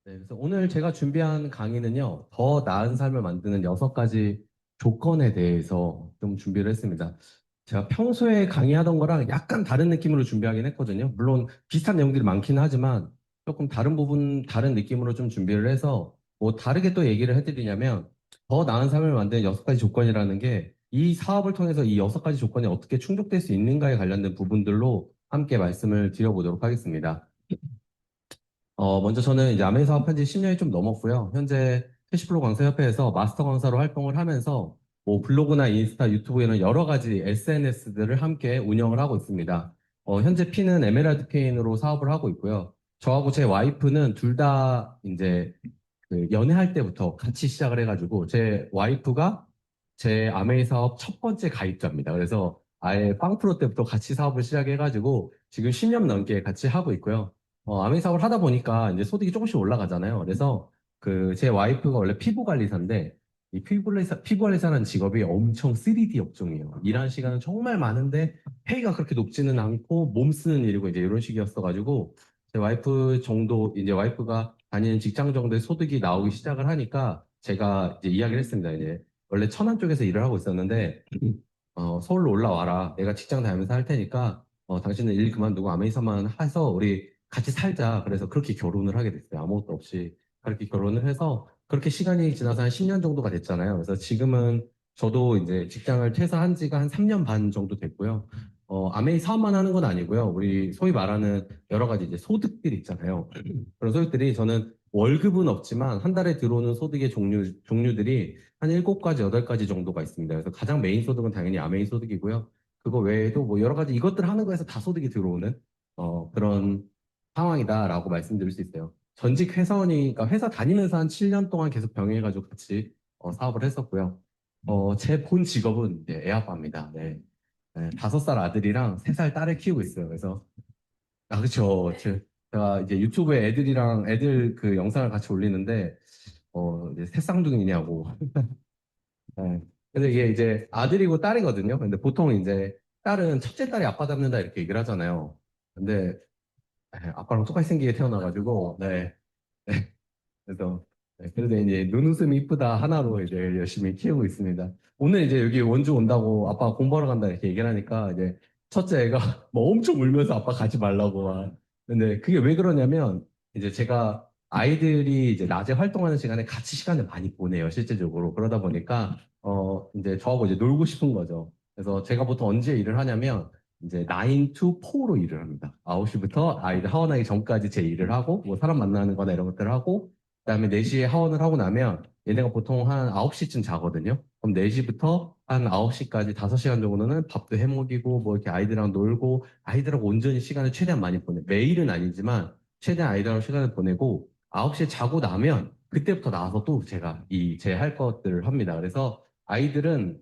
네, 그래서 오늘 제가 준비한 강의는요, 더 나은 삶을 만드는 6가지 조건에 대해서 좀 준비를 했습니다. 제가 평소에 강의하던 거랑 약간 다른 느낌으로 준비하긴 했거든요. 물론 비슷한 내용들이 많긴 하지만 조금 다른 부분, 다른 느낌으로 좀 준비를 해서 뭐 다르게 또 얘기를 해드리냐면 더 나은 삶을 만드는 6가지 조건이라는 게 이 사업을 통해서 이 6가지 조건이 어떻게 충족될 수 있는가에 관련된 부분들로 함께 말씀을 드려보도록 하겠습니다. 먼저 저는 이제 아메 사업한 지 10년이 좀 넘었고요. 현재 캐시플로우 강사협회에서 마스터 강사로 활동을 하면서 뭐 블로그나 인스타, 유튜브 이런 여러 가지 SNS들을 함께 운영을 하고 있습니다. 현재 P는 에메랄드 페인으로 사업을 하고 있고요. 저하고 제 와이프는 둘 다 이제 그 연애할 때부터 같이 시작을 해가지고 제 와이프가 제 아메이 사업 첫 번째 가입자입니다. 그래서 아예 빵프로 때부터 같이 사업을 시작해가지고 지금 10년 넘게 같이 하고 있고요. 아메이 사업을 하다 보니까 이제 소득이 조금씩 올라가잖아요. 그래서 그 제 와이프가 원래 피부 관리사인데 이 피부 관리사라는 직업이 엄청 3D 업종이에요. 일하는 시간은 정말 많은데 페이가 그렇게 높지는 않고 몸 쓰는 일이고 이제 이런 식이었어가지고 제 와이프 정도 이제 와이프가 다니는 직장 정도의 소득이 나오기 시작을 하니까 제가 이제 이야기를 했습니다. 이제 원래 천안 쪽에서 일을 하고 있었는데 서울로 올라와라. 내가 직장 다니면서 할 테니까 당신은 일 그만두고 아메이사만 해서 우리 같이 살자. 그래서 그렇게 결혼을 하게 됐어요. 아무것도 없이 그렇게 결혼을 해서 그렇게 시간이 지나서 한 10년 정도가 됐잖아요. 그래서 지금은 저도 이제 직장을 퇴사한 지가 한 3년 반 정도 됐고요. 아메이 사업만 하는 건 아니고요. 우리 소위 말하는 여러 가지 이제 소득들이 있잖아요. 그런 소득들이 저는 월급은 없지만 한 달에 들어오는 소득의 종류들이 한 7가지, 8가지 정도가 있습니다. 그래서 가장 메인 소득은 당연히 아메이 소득이고요. 그거 외에도 뭐 여러 가지 이것들 하는 거에서 다 소득이 들어오는 그런 상황이다라고 말씀드릴 수 있어요. 전직 회사원이니까 회사 다니면서 한 7년 동안 계속 병행해가지고 같이 사업을 했었고요. 제 본 직업은 이제 애아빠입니다. 네. 네, 5살 아들이랑 3살 딸을 키우고 있어요. 그래서 그렇죠. 제가 이제 유튜브에 애들 그 영상을 같이 올리는데 이제 새쌍둥이냐고. 네. 근데 이게 이제 아들이고 딸이거든요. 근데 보통 이제 딸은 첫째 딸이 아빠 닮는다 이렇게 얘기를 하잖아요. 근데 아빠랑 똑같이 생기게 태어나가지고 네. 네. 그래서 그래도 이제 눈웃음이 이쁘다 하나로 이제 열심히 키우고 있습니다. 오늘 이제 여기 원주 온다고 아빠가 공부하러 간다 이렇게 얘기를 하니까 이제 첫째 애가 뭐 엄청 울면서 아빠 가지 말라고 막. 근데 그게 왜 그러냐면 이제 제가 아이들이 이제 낮에 활동하는 시간에 같이 시간을 많이 보내요, 실제적으로. 그러다 보니까 이제 저하고 이제 놀고 싶은 거죠. 그래서 제가 보통 언제 일을 하냐면 이제 9 to 4로 일을 합니다. 9시부터 아이들 하원하기 전까지 제 일을 하고 뭐 사람 만나는 거나 이런 것들을 하고 그다음에 4시에 하원을 하고 나면 얘네가 보통 한 9시쯤 자거든요. 그럼 4시부터 한 9시까지 5시간 정도는 밥도 해 먹이고 뭐 이렇게 아이들이랑 놀고 아이들하고 온전히 시간을 최대한 많이 보내. 매일은 아니지만 최대한 아이들하고 시간을 보내고 9시에 자고 나면 그때부터 나와서 또 제가 제 할 것들을 합니다. 그래서 아이들은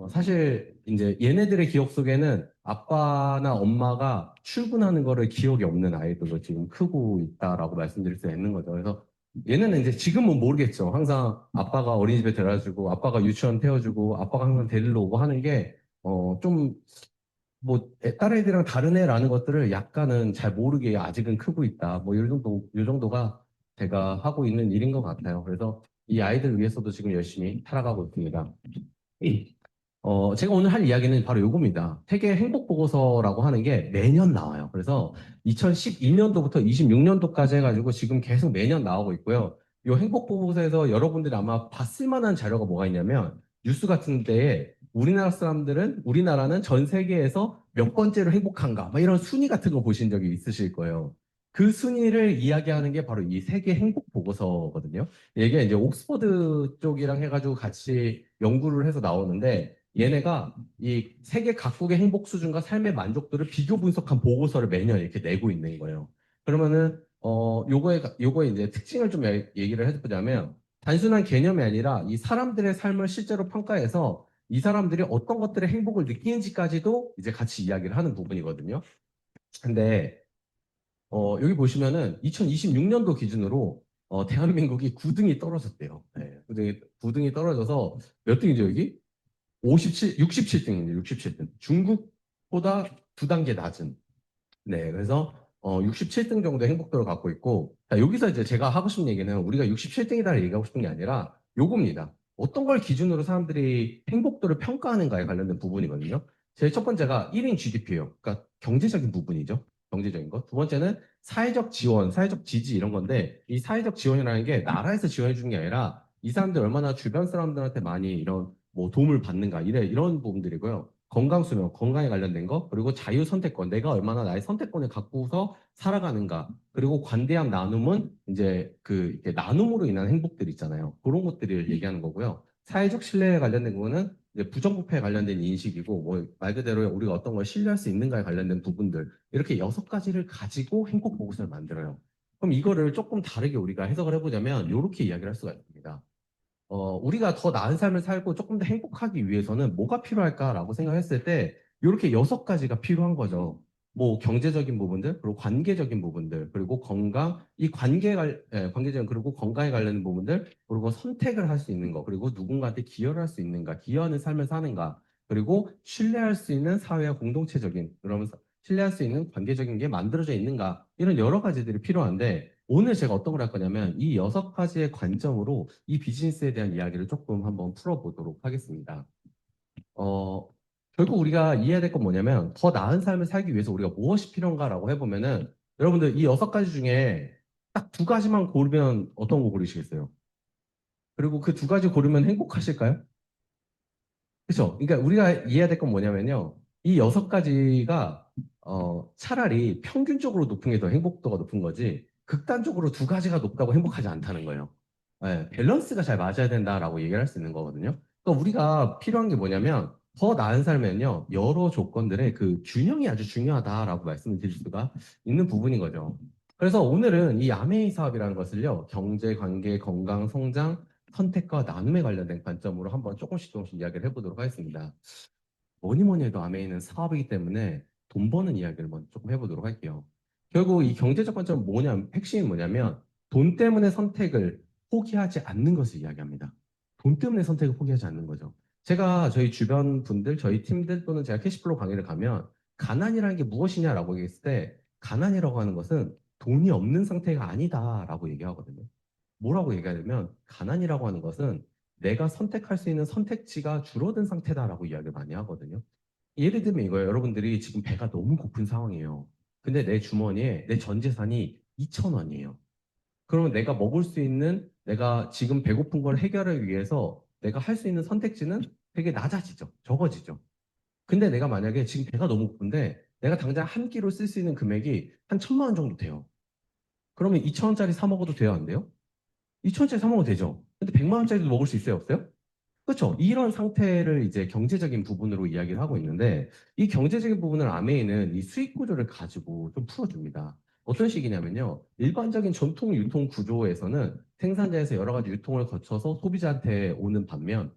사실 이제 얘네들의 기억 속에는 아빠나 엄마가 출근하는 거를 기억이 없는 아이들로 지금 크고 있다라고 말씀드릴 수 있는 거죠. 그래서 얘네는 이제 지금은 모르겠죠. 항상 아빠가 어린이집에 데려다주고 아빠가 유치원 태워주고 아빠가 항상 데리러 오고 하는 게 좀 뭐 다른 애들이랑 다른 애라는 것들을 약간은 잘 모르게 아직은 크고 있다. 뭐 이 정도가 제가 하고 있는 일인 것 같아요. 그래서 이 아이들 위해서도 지금 열심히 살아가고 있습니다. 제가 오늘 할 이야기는 바로 요겁니다. 세계 행복 보고서라고 하는 게 매년 나와요. 그래서 2012년도부터 26년도까지 해가지고 지금 계속 매년 나오고 있고요. 이 행복 보고서에서 여러분들이 아마 봤을 만한 자료가 뭐가 있냐면 뉴스 같은 데에 우리나라는 전 세계에서 몇 번째로 행복한가? 막 이런 순위 같은 거 보신 적이 있으실 거예요. 그 순위를 이야기하는 게 바로 이 세계 행복 보고서거든요. 이게 이제 옥스퍼드 쪽이랑 해가지고 같이 연구를 해서 나오는데 얘네가 이 세계 각국의 행복 수준과 삶의 만족도를 비교 분석한 보고서를 매년 이렇게 내고 있는 거예요. 그러면은 요거의 이제 특징을 좀 얘기를 해보자면 단순한 개념이 아니라 이 사람들의 삶을 실제로 평가해서 이 사람들이 어떤 것들의 행복을 느끼는지까지도 이제 같이 이야기를 하는 부분이거든요. 근데 여기 보시면은 2026년도 기준으로 대한민국이 9등이 떨어졌대요. 네, 9등이 떨어져서 몇 등이죠, 여기? 67등입니다. 67등. 중국보다 2단계 낮은. 네, 그래서 67등 정도 행복도를 갖고 있고, 자, 여기서 이제 제가 하고 싶은 얘기는 우리가 67등이다 얘기하고 싶은 게 아니라 요겁니다. 어떤 걸 기준으로 사람들이 행복도를 평가하는가에 관련된 부분이거든요. 제일 첫 번째가 1인 GDP예요. 그러니까 경제적인 부분이죠. 경제적인 것. 두 번째는 사회적 지원, 사회적 지지 이런 건데, 이 사회적 지원이라는 게 나라에서 지원해 주는 게 아니라 이 사람들 얼마나 주변 사람들한테 많이 이런 뭐 도움을 받는가 이런 부분들이고요. 건강 수명, 건강에 관련된 거, 그리고 자유 선택권, 내가 얼마나 나의 선택권을 갖고서 살아가는가, 그리고 관대한 나눔은 이제 그 이렇게 나눔으로 인한 행복들 있잖아요. 그런 것들을 얘기하는 거고요. 사회적 신뢰에 관련된 거는 이제 부정부패에 관련된 인식이고, 뭐 말 그대로 우리가 어떤 걸 신뢰할 수 있는가에 관련된 부분들, 이렇게 6가지를 가지고 행복 보고서를 만들어요. 그럼 이거를 조금 다르게 우리가 해석을 해보자면 이렇게 이야기를 할 수가 있습니다. 우리가 더 나은 삶을 살고 조금 더 행복하기 위해서는 뭐가 필요할까라고 생각했을 때 이렇게 6가지가 필요한 거죠. 뭐 경제적인 부분들, 그리고 관계적인 부분들, 그리고 건강, 이 관계적인 그리고 건강에 관련된 부분들, 그리고 선택을 할 수 있는 거, 그리고 누군가한테 기여를 할 수 있는가, 기여하는 삶을 사는가, 그리고 신뢰할 수 있는 사회와 공동체적인, 그러면서 신뢰할 수 있는 관계적인 게 만들어져 있는가, 이런 여러 가지들이 필요한데 오늘 제가 어떤 걸 할 거냐면 이 6가지의 관점으로 이 비즈니스에 대한 이야기를 조금 한번 풀어보도록 하겠습니다. 어, 결국 우리가 이해해야 될 건 뭐냐면 더 나은 삶을 살기 위해서 우리가 무엇이 필요한가라고 해보면은 여러분들 이 6가지 중에 딱 2가지만 고르면 어떤 거 고르시겠어요? 그리고 그 2가지 고르면 행복하실까요? 그렇죠. 그러니까 우리가 이해해야 될 건 뭐냐면요. 이 6가지가 차라리 평균적으로 높은 게 더 행복도가 높은 거지 극단적으로 2가지가 높다고 행복하지 않다는 거예요. 예, 밸런스가 잘 맞아야 된다라고 얘기를 할 수 있는 거거든요. 그러니까 우리가 필요한 게 뭐냐면 더 나은 삶에는요. 여러 조건들의 그 균형이 아주 중요하다라고 말씀을 드릴 수가 있는 부분인 거죠. 그래서 오늘은 이 아메이 사업이라는 것을요. 경제, 관계, 건강, 성장, 선택과 나눔에 관련된 관점으로 한번 조금씩 이야기를 해보도록 하겠습니다. 뭐니 뭐니 해도 아메이는 사업이기 때문에 돈 버는 이야기를 먼저 조금 해보도록 할게요. 결국 이 경제적 관점은 핵심이 뭐냐면 돈 때문에 선택을 포기하지 않는 것을 이야기합니다. 돈 때문에 선택을 포기하지 않는 거죠. 제가 저희 주변 분들, 저희 팀들 또는 제가 캐시플로우 강의를 가면 가난이라는 게 무엇이냐라고 얘기했을 때 가난이라고 하는 것은 돈이 없는 상태가 아니다라고 얘기하거든요. 뭐라고 얘기하냐면 가난이라고 하는 것은 내가 선택할 수 있는 선택지가 줄어든 상태다라고 이야기를 많이 하거든요. 예를 들면 이거예요. 여러분들이 지금 배가 너무 고픈 상황이에요. 근데 내 주머니에 내 전 재산이 2천 원이에요. 그러면 내가 먹을 수 있는 내가 지금 배고픈 걸 해결하기 위해서 내가 할 수 있는 선택지는 되게 낮아지죠. 적어지죠. 근데 내가 만약에 지금 배가 너무 고픈데 내가 당장 한 끼로 쓸 수 있는 금액이 한 1,000만 원 정도 돼요. 그러면 2천 원짜리 사 먹어도 돼요, 안 돼요? 2천원짜리 사 먹어도 되죠. 근데 100만 원짜리도 먹을 수 있어요, 없어요? 그렇죠. 이런 상태를 이제 경제적인 부분으로 이야기를 하고 있는데 이 경제적인 부분을 아메이는 이 수익 구조를 가지고 좀 풀어줍니다. 어떤 식이냐면요. 일반적인 전통 유통 구조에서는 생산자에서 여러 가지 유통을 거쳐서 소비자한테 오는 반면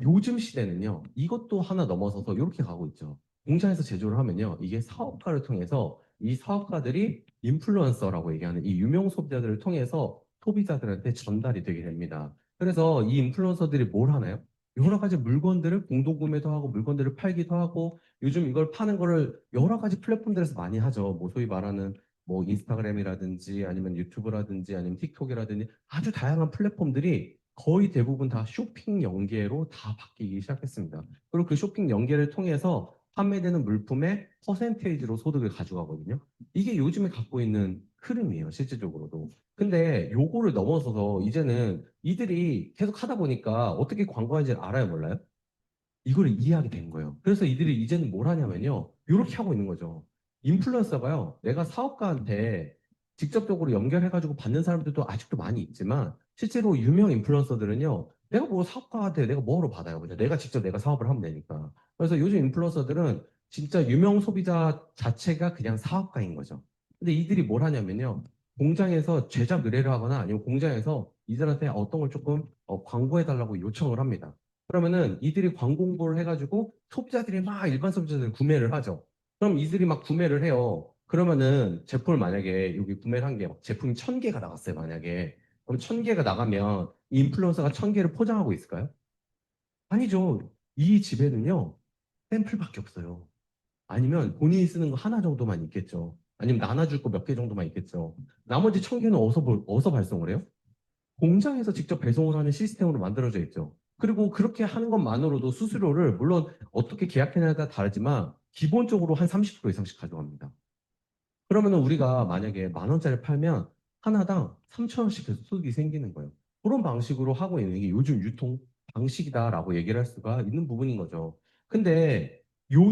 요즘 시대는요, 이것도 하나 넘어서서 이렇게 가고 있죠. 공장에서 제조를 하면요, 이게 사업가를 통해서 이 사업가들이 인플루언서라고 얘기하는 이 유명 소비자들을 통해서 소비자들한테 전달이 되게 됩니다. 그래서 이 인플루언서들이 뭘 하나요? 여러 가지 물건들을 공동구매도 하고 물건들을 팔기도 하고 요즘 이걸 파는 거를 여러 가지 플랫폼들에서 많이 하죠. 뭐 소위 말하는 뭐 인스타그램이라든지 아니면 유튜브라든지 아니면 틱톡이라든지 아주 다양한 플랫폼들이 거의 대부분 다 쇼핑 연계로 다 바뀌기 시작했습니다. 그리고 그 쇼핑 연계를 통해서 판매되는 물품의 퍼센테이지로 소득을 가져가거든요. 이게 요즘에 갖고 있는 흐름이에요, 실질적으로도. 근데 요거를 넘어서서 이제는 이들이 계속 하다 보니까 어떻게 광고하는지 알아요, 몰라요? 이걸 이해하게 된 거예요. 그래서 이들이 이제는 뭘 하냐면요. 이렇게 하고 있는 거죠. 인플루언서가요. 내가 사업가한테 직접적으로 연결해가지고 받는 사람들도 아직도 많이 있지만 실제로 유명 인플루언서들은요. 내가 뭐 사업가한테 내가 뭐로 받아요. 그냥 내가 직접 내가 사업을 하면 되니까. 그래서 요즘 인플루언서들은 진짜 유명 소비자 자체가 그냥 사업가인 거죠. 근데 이들이 뭘 하냐면요. 공장에서 제작 의뢰를 하거나 아니면 공장에서 이들한테 어떤 걸 조금 광고해달라고 요청을 합니다. 그러면은 이들이 광고 홍보를 해가지고 소비자들이 막 일반 소비자들 구매를 하죠. 그럼 이들이 막 구매를 해요. 그러면은 제품을 만약에 여기 구매를 한 게 제품이 1,000개가 나갔어요, 만약에. 그럼 1,000개가 나가면 이 인플루언서가 1,000개를 포장하고 있을까요? 아니죠. 이 집에는요, 샘플밖에 없어요. 아니면 본인이 쓰는 거 하나 정도만 있겠죠. 아니면 나눠줄 거 몇 개 정도만 있겠죠. 나머지 1,000개는 어디서 발송을 해요? 공장에서 직접 배송을 하는 시스템으로 만들어져 있죠. 그리고 그렇게 하는 것만으로도 수수료를 물론 어떻게 계약해냐에 따라 다르지만 기본적으로 한 30% 이상씩 가져갑니다. 그러면은 우리가 만약에 10,000원짜리 팔면 하나당 3,000원씩 계속 수익이 생기는 거예요. 그런 방식으로 하고 있는 게 요즘 유통 방식이다라고 얘기를 할 수가 있는 부분인 거죠. 근데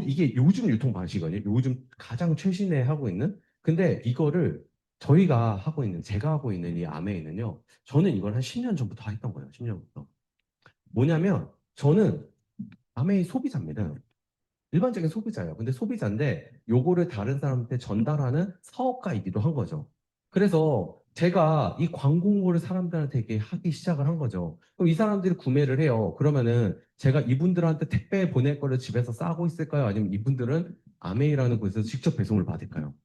이게 요즘 유통 방식이거든요. 요즘 가장 최신에 하고 있는. 근데 이거를 저희가 하고 있는, 제가 하고 있는 이 아메이는요. 저는 이걸 한 10년 전부터 했던 거예요. 10년부터. 뭐냐면 저는 아메이 소비자입니다. 일반적인 소비자예요. 근데 소비자인데 요거를 다른 사람한테 전달하는 사업가이기도 한 거죠. 그래서 제가 이 광고를 사람들한테 이렇게 하기 시작을 한 거죠. 그럼 이 사람들이 구매를 해요. 그러면은 제가 이분들한테 택배 보낼 거를 집에서 싸고 있을까요? 아니면 이분들은 아메이라는 곳에서 직접 배송을 받을까요?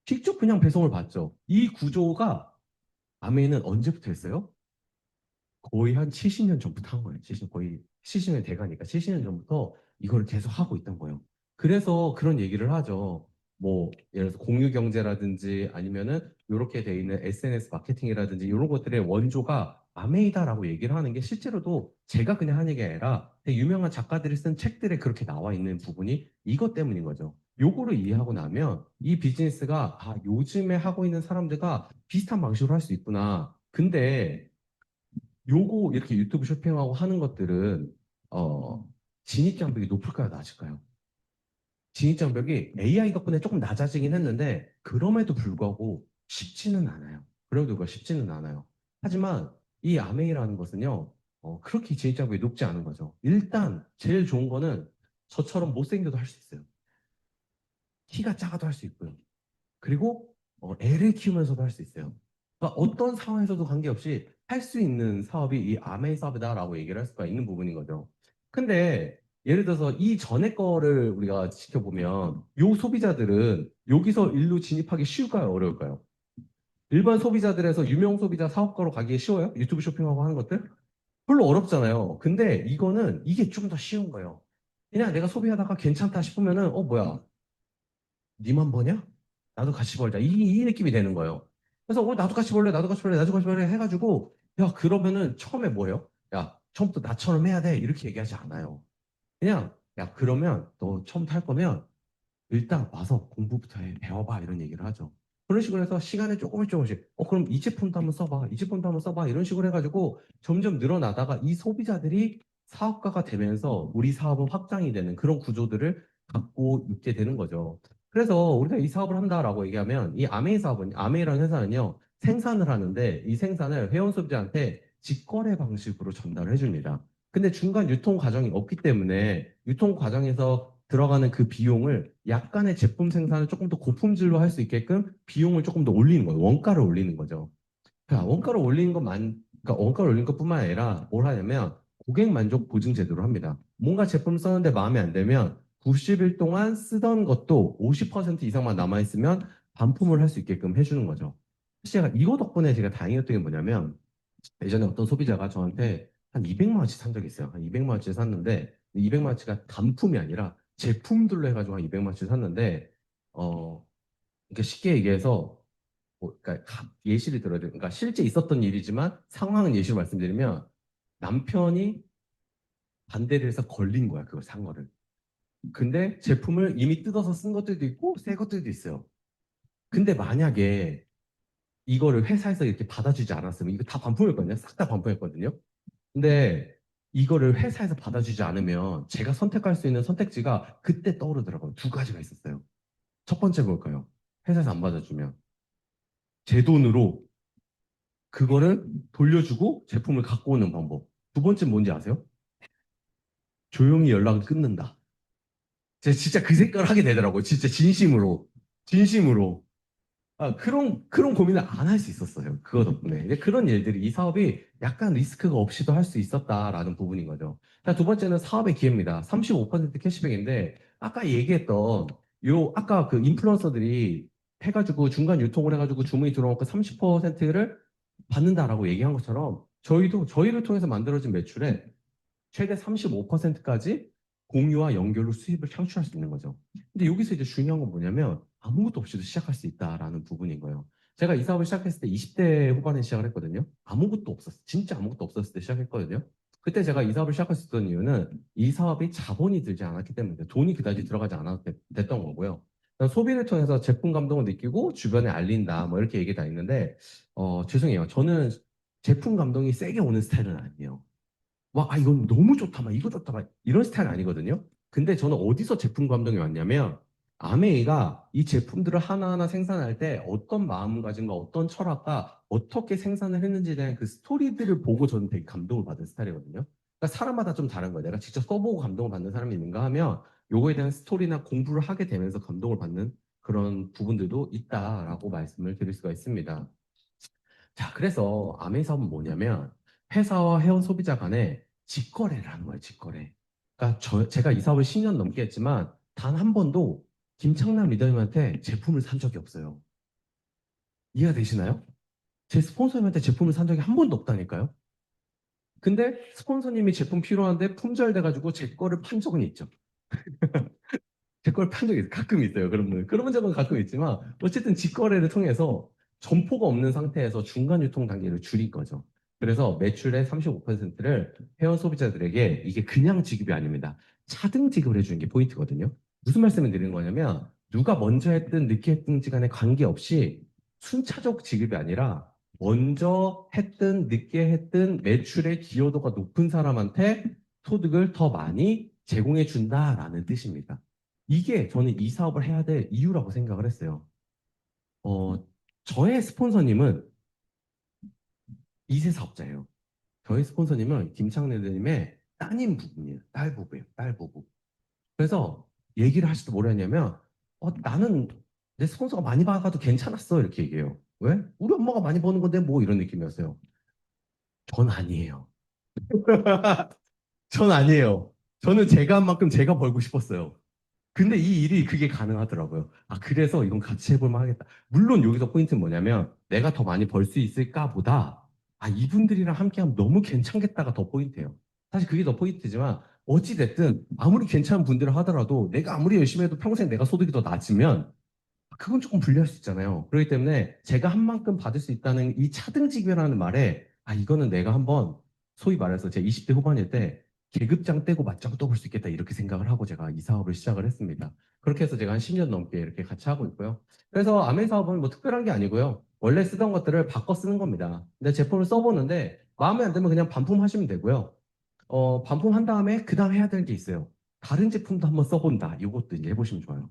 직접 그냥 배송을 받죠. 이 구조가 아메이는 언제부터 했어요? 거의 한 70년 전부터 한 거예요. 70, 거의 70년 돼가니까 70년 전부터 이걸 계속 하고 있던 거예요. 그래서 그런 얘기를 하죠. 뭐 예를 들어서 공유 경제라든지 아니면은 이렇게 돼 있는 SNS 마케팅이라든지 이런 것들의 원조가 아메이다라고 얘기를 하는 게 실제로도 제가 그냥 한 얘기가 아니라 되게 유명한 작가들이 쓴 책들에 그렇게 나와 있는 부분이 이것 때문인 거죠. 요거를 이해하고 나면 이 비즈니스가 요즘에 하고 있는 사람들과 비슷한 방식으로 할 수 있구나. 근데 요거 이렇게 유튜브 쇼핑하고 하는 것들은 어, 진입장벽이 높을까요, 낮을까요? 진입장벽이 AI 덕분에 조금 낮아지긴 했는데 그럼에도 불구하고 쉽지는 않아요. 그럼에도 불구하고 쉽지는 않아요. 하지만 이 아메이라는 것은요, 그렇게 진입장벽이 높지 않은 거죠. 일단 제일 좋은 거는 저처럼 못생겨도 할 수 있어요. 키가 작아도 할 수 있고요. 그리고 애를 키우면서도 할 수 있어요. 그러니까 어떤 상황에서도 관계없이 할 수 있는 사업이 이 아메이 사업이다라고 얘기를 할 수가 있는 부분인 거죠. 근데 예를 들어서 이 전에 거를 우리가 지켜보면 요 소비자들은 여기서 일로 진입하기 쉬울까요? 어려울까요? 일반 소비자들에서 유명 소비자 사업가로 가기에 쉬워요? 유튜브 쇼핑하고 하는 것들? 별로 어렵잖아요. 근데 이거는 이게 좀 더 쉬운 거예요. 그냥 내가 소비하다가 괜찮다 싶으면은 뭐야 니만 버냐? 나도 같이 벌자. 이 느낌이 되는 거예요. 그래서 나도 같이 벌래, 나도 같이 벌래, 나도 같이 벌래 해가지고 야 그러면은 처음에 뭐예요? 야 처음부터 나처럼 해야 돼 이렇게 얘기하지 않아요. 그냥 야 그러면 너 처음부터 할 거면 일단 와서 공부부터 해, 배워봐 이런 얘기를 하죠. 그런 식으로 해서 시간을 조금씩 그럼 이 제품도 한번 써봐 이 제품도 한번 써봐 이런 식으로 해가지고 점점 늘어나다가 이 소비자들이 사업가가 되면서 우리 사업은 확장이 되는 그런 구조들을 갖고 있게 되는 거죠. 그래서 우리가 이 사업을 한다라고 얘기하면 이 아메이 사업은 아메이라는 회사는요 생산을 하는데 이 생산을 회원 소비자한테 직거래 방식으로 전달을 해줍니다. 근데 중간 유통 과정이 없기 때문에 유통 과정에서 들어가는 그 비용을 약간의 제품 생산을 조금 더 고품질로 할 수 있게끔 비용을 조금 더 올리는 거예요. 원가를 올리는 거죠. 그러니까 원가를 올리는 것만, 그러니까 원가를 올리는 것뿐만 아니라 뭘 하냐면 고객 만족 보증 제도를 합니다. 뭔가 제품 썼는데 마음에 안 들면 90일 동안 쓰던 것도 50% 이상만 남아있으면 반품을 할 수 있게끔 해주는 거죠. 사실 제가 이거 덕분에 제가 다행이었던 게 뭐냐면 예전에 어떤 소비자가 저한테 한 200만 원치 산 적이 있어요. 한 200만 원치 샀는데 200만 원치가 단품이 아니라 제품들로 해가지고 한 200만 원치 샀는데 이렇게 쉽게 얘기해서 그러니까 예시를 들어야 돼요. 그러니까 실제 있었던 일이지만 상황은 예시로 말씀드리면 남편이 반대를 해서 걸린 거야. 그걸 산 거를. 근데 제품을 이미 뜯어서 쓴 것들도 있고 새 것들도 있어요. 근데 만약에 이거를 회사에서 이렇게 받아주지 않았으면 이거 다 반품했거든요. 싹 다 반품했거든요. 근데 이거를 회사에서 받아주지 않으면 제가 선택할 수 있는 선택지가 그때 떠오르더라고요. 두 가지가 있었어요. 첫 번째 뭘까요? 회사에서 안 받아주면 제 돈으로 그거를 돌려주고 제품을 갖고 오는 방법. 두 번째 뭔지 아세요? 조용히 연락을 끊는다. 제가 진짜 그 생각을 하게 되더라고요. 진짜 진심으로. 진심으로. 그런 고민을 안 할 수 있었어요. 그거 덕분에. 근데 그런 일들이 이 사업이 약간 리스크가 없이도 할 수 있었다라는 부분인 거죠. 자, 두 번째는 사업의 기회입니다. 35% 캐시백인데 아까 얘기했던 아까 그 인플루언서들이 해가지고 중간 유통을 해가지고 주문이 들어오고 30%를 받는다라고 얘기한 것처럼 저희도 저희를 통해서 만들어진 매출에 최대 35%까지 공유와 연결로 수입을 창출할 수 있는 거죠. 근데 여기서 이제 중요한 건 뭐냐면 아무것도 없이도 시작할 수 있다라는 부분인 거예요. 제가 이 사업을 시작했을 때 20대 후반에 시작을 했거든요. 아무것도 없었어요. 진짜 아무것도 없었을 때 시작했거든요. 그때 제가 이 사업을 시작할 수 있었던 이유는 이 사업이 자본이 들지 않았기 때문에 돈이 그다지 들어가지 않았던 거고요. 소비를 통해서 제품 감동을 느끼고 주변에 알린다 뭐 이렇게 얘기 다 있는데 죄송해요. 저는 제품 감동이 세게 오는 스타일은 아니에요. 와, 이건 너무 좋다, 막 이거 좋다, 막 이런 스타일 아니거든요. 근데 저는 어디서 제품 감동이 왔냐면 아메이가 이 제품들을 하나하나 생산할 때 어떤 마음가짐과 어떤 철학과 어떻게 생산을 했는지에 대한 그 스토리들을 보고 저는 되게 감동을 받은 스타일이거든요. 그러니까 사람마다 좀 다른 거예요. 내가 직접 써보고 감동을 받는 사람이 있는가 하면 요거에 대한 스토리나 공부를 하게 되면서 감동을 받는 그런 부분들도 있다라고 말씀을 드릴 수가 있습니다. 자, 그래서 아메이 사업은 뭐냐면 회사와 회원 소비자 간에 직거래를 하는 거예요, 직거래. 그러니까 제가 이 사업을 10년 넘게 했지만 단 한 번도 김창남 리더님한테 제품을 산 적이 없어요. 이해가 되시나요? 제 스폰서님한테 제품을 산 적이 한 번도 없다니까요. 근데 스폰서님이 제품 필요한데 품절돼가지고 제 거를 판 적은 있죠. 제 걸 판 적이 가끔 있어요. 그런 적은 가끔 있지만 어쨌든 직거래를 통해서 점포가 없는 상태에서 중간 유통 단계를 줄인 거죠. 그래서 매출의 35%를 회원 소비자들에게 이게 그냥 지급이 아닙니다. 차등 지급을 해주는 게 포인트거든요. 무슨 말씀을 드리는 거냐면 누가 먼저 했든 늦게 했든지 간에 관계없이 순차적 지급이 아니라 먼저 했든 늦게 했든 매출의 기여도가 높은 사람한테 소득을 더 많이 제공해 준다라는 뜻입니다. 이게 저는 이 사업을 해야 될 이유라고 생각을 했어요. 어, 저의 스폰서님은 2세 사업자예요. 저의 스폰서님은 김창래님의 따님 부부예요. 딸 부부예요. 딸 부부. 그래서 얘기를 하실지 모르겠냐면 나는 내 스폰서가 많이 받아도 괜찮았어 이렇게 얘기해요. 왜? 우리 엄마가 많이 버는 건데 뭐 이런 느낌이었어요. 전 아니에요. 전 아니에요. 저는 제가 한 만큼 제가 벌고 싶었어요. 근데 이 일이 그게 가능하더라고요. 그래서 이건 같이 해볼 만하겠다. 물론 여기서 포인트는 뭐냐면 내가 더 많이 벌 수 있을까 보다 이분들이랑 함께하면 너무 괜찮겠다가 더 포인트예요. 사실 그게 더 포인트지만 어찌됐든 아무리 괜찮은 분들을 하더라도 내가 아무리 열심히 해도 평생 내가 소득이 더 낮으면 그건 조금 불리할 수 있잖아요. 그렇기 때문에 제가 한 만큼 받을 수 있다는 이 차등직이라는 말에 이거는 내가 한번 소위 말해서 제 20대 후반일 때 계급장 떼고 맞짱 떠볼 수 있겠다 이렇게 생각을 하고 제가 이 사업을 시작을 했습니다. 그렇게 해서 제가 한 10년 넘게 이렇게 같이 하고 있고요. 그래서 아메 사업은 뭐 특별한 게 아니고요. 원래 쓰던 것들을 바꿔 쓰는 겁니다. 근데 제품을 써보는데 마음에 안 들면 그냥 반품하시면 되고요. 반품한 다음에 그 다음 해야 될 게 있어요. 다른 제품도 한번 써본다. 이것도 이제 해보시면 좋아요.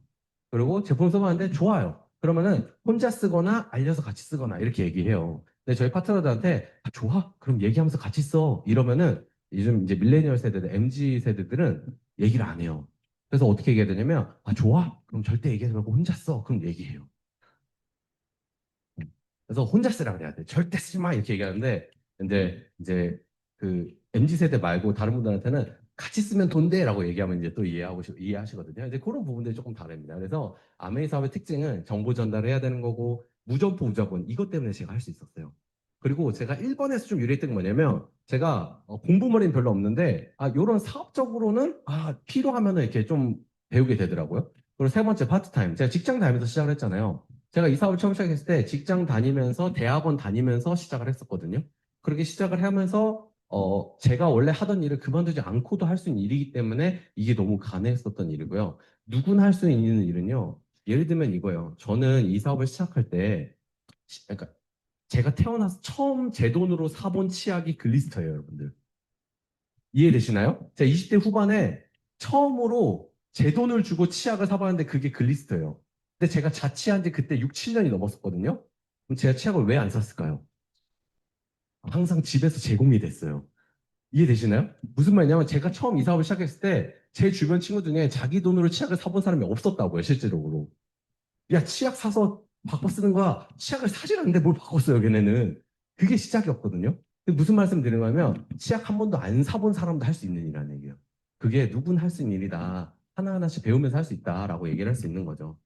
그리고 제품 써봤는데 좋아요. 그러면은 혼자 쓰거나 알려서 같이 쓰거나 이렇게 얘기해요. 근데 저희 파트너들한테 좋아? 그럼 얘기하면서 같이 써. 이러면은 요즘 이제 밀레니얼 세대들, MZ 세대들은 얘기를 안 해요. 그래서 어떻게 얘기해야 되냐면 좋아? 그럼 절대 얘기하지 말고 혼자 써. 그럼 얘기해요. 그래서 혼자 쓰라 그래야 돼. 절대 쓰지 마 이렇게 얘기하는데 근데 이제 그 MZ 세대 말고 다른 분들한테는 같이 쓰면 돈 돼라고 얘기하면 이제 또 이해하시거든요. 이제 그런 부분들이 조금 다릅니다. 그래서 아메이 사업의 특징은 정보 전달을 해야 되는 거고 무점포 무자본 이것 때문에 제가 할 수 있었어요. 그리고 제가 1번에서 좀 유리했던 게 뭐냐면 제가 공부머리는 별로 없는데 이런 사업적으로는 필요하면은 이렇게 좀 배우게 되더라고요. 그리고 세 번째 파트타임. 제가 직장 다니면서 시작을 했잖아요. 제가 이 사업을 처음 시작했을 때 직장 다니면서 대학원 다니면서 시작을 했었거든요. 그렇게 시작을 하면서 제가 원래 하던 일을 그만두지 않고도 할 수 있는 일이기 때문에 이게 너무 가능했었던 일이고요. 누구나 할 수 있는 일은요. 예를 들면 이거예요. 저는 이 사업을 시작할 때 그러니까 제가 태어나서 처음 제 돈으로 사본 치약이 글리스터예요, 여러분들. 이해되시나요? 제가 20대 후반에 처음으로 제 돈을 주고 치약을 사봤는데 그게 글리스터예요. 근데 제가 자취한 지 그때 6, 7년이 넘었었거든요. 그럼 제가 치약을 왜 안 샀을까요? 항상 집에서 제공이 됐어요. 이해되시나요? 무슨 말이냐면 제가 처음 이 사업을 시작했을 때 제 주변 친구 중에 자기 돈으로 치약을 사본 사람이 없었다고요, 실제적으로. 야, 치약 사서 바꿔 쓰는 거야. 치약을 사질 않는데 뭘 바꿔 써요, 걔네는. 그게 시작이었거든요. 근데 무슨 말씀 드리는 거냐면, 치약 한 번도 안 사본 사람도 할 수 있는 일이라는 얘기예요. 그게 누군 할 수 있는 일이다. 하나하나씩 배우면서 할 수 있다라고 얘기를 할 수 있는 거죠.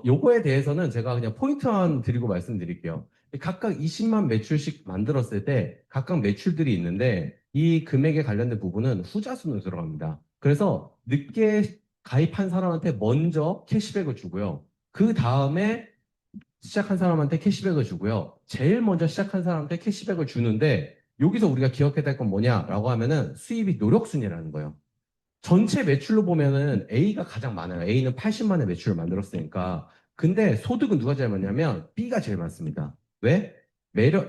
요거에 대해서는 제가 그냥 포인트만 드리고 말씀드릴게요. 각각 20만 매출씩 만들었을 때 각각 매출들이 있는데 이 금액에 관련된 부분은 후자순으로 들어갑니다. 그래서 늦게 가입한 사람한테 먼저 캐시백을 주고요. 그 다음에 시작한 사람한테 캐시백을 주고요. 제일 먼저 시작한 사람한테 캐시백을 주는데 여기서 우리가 기억해야 될 건 뭐냐라고 하면은 수입이 노력순이라는 거예요. 전체 매출로 보면은 A가 가장 많아요. A는 80만의 매출을 만들었으니까. 근데 소득은 누가 제일 많냐면 B가 제일 많습니다. 왜?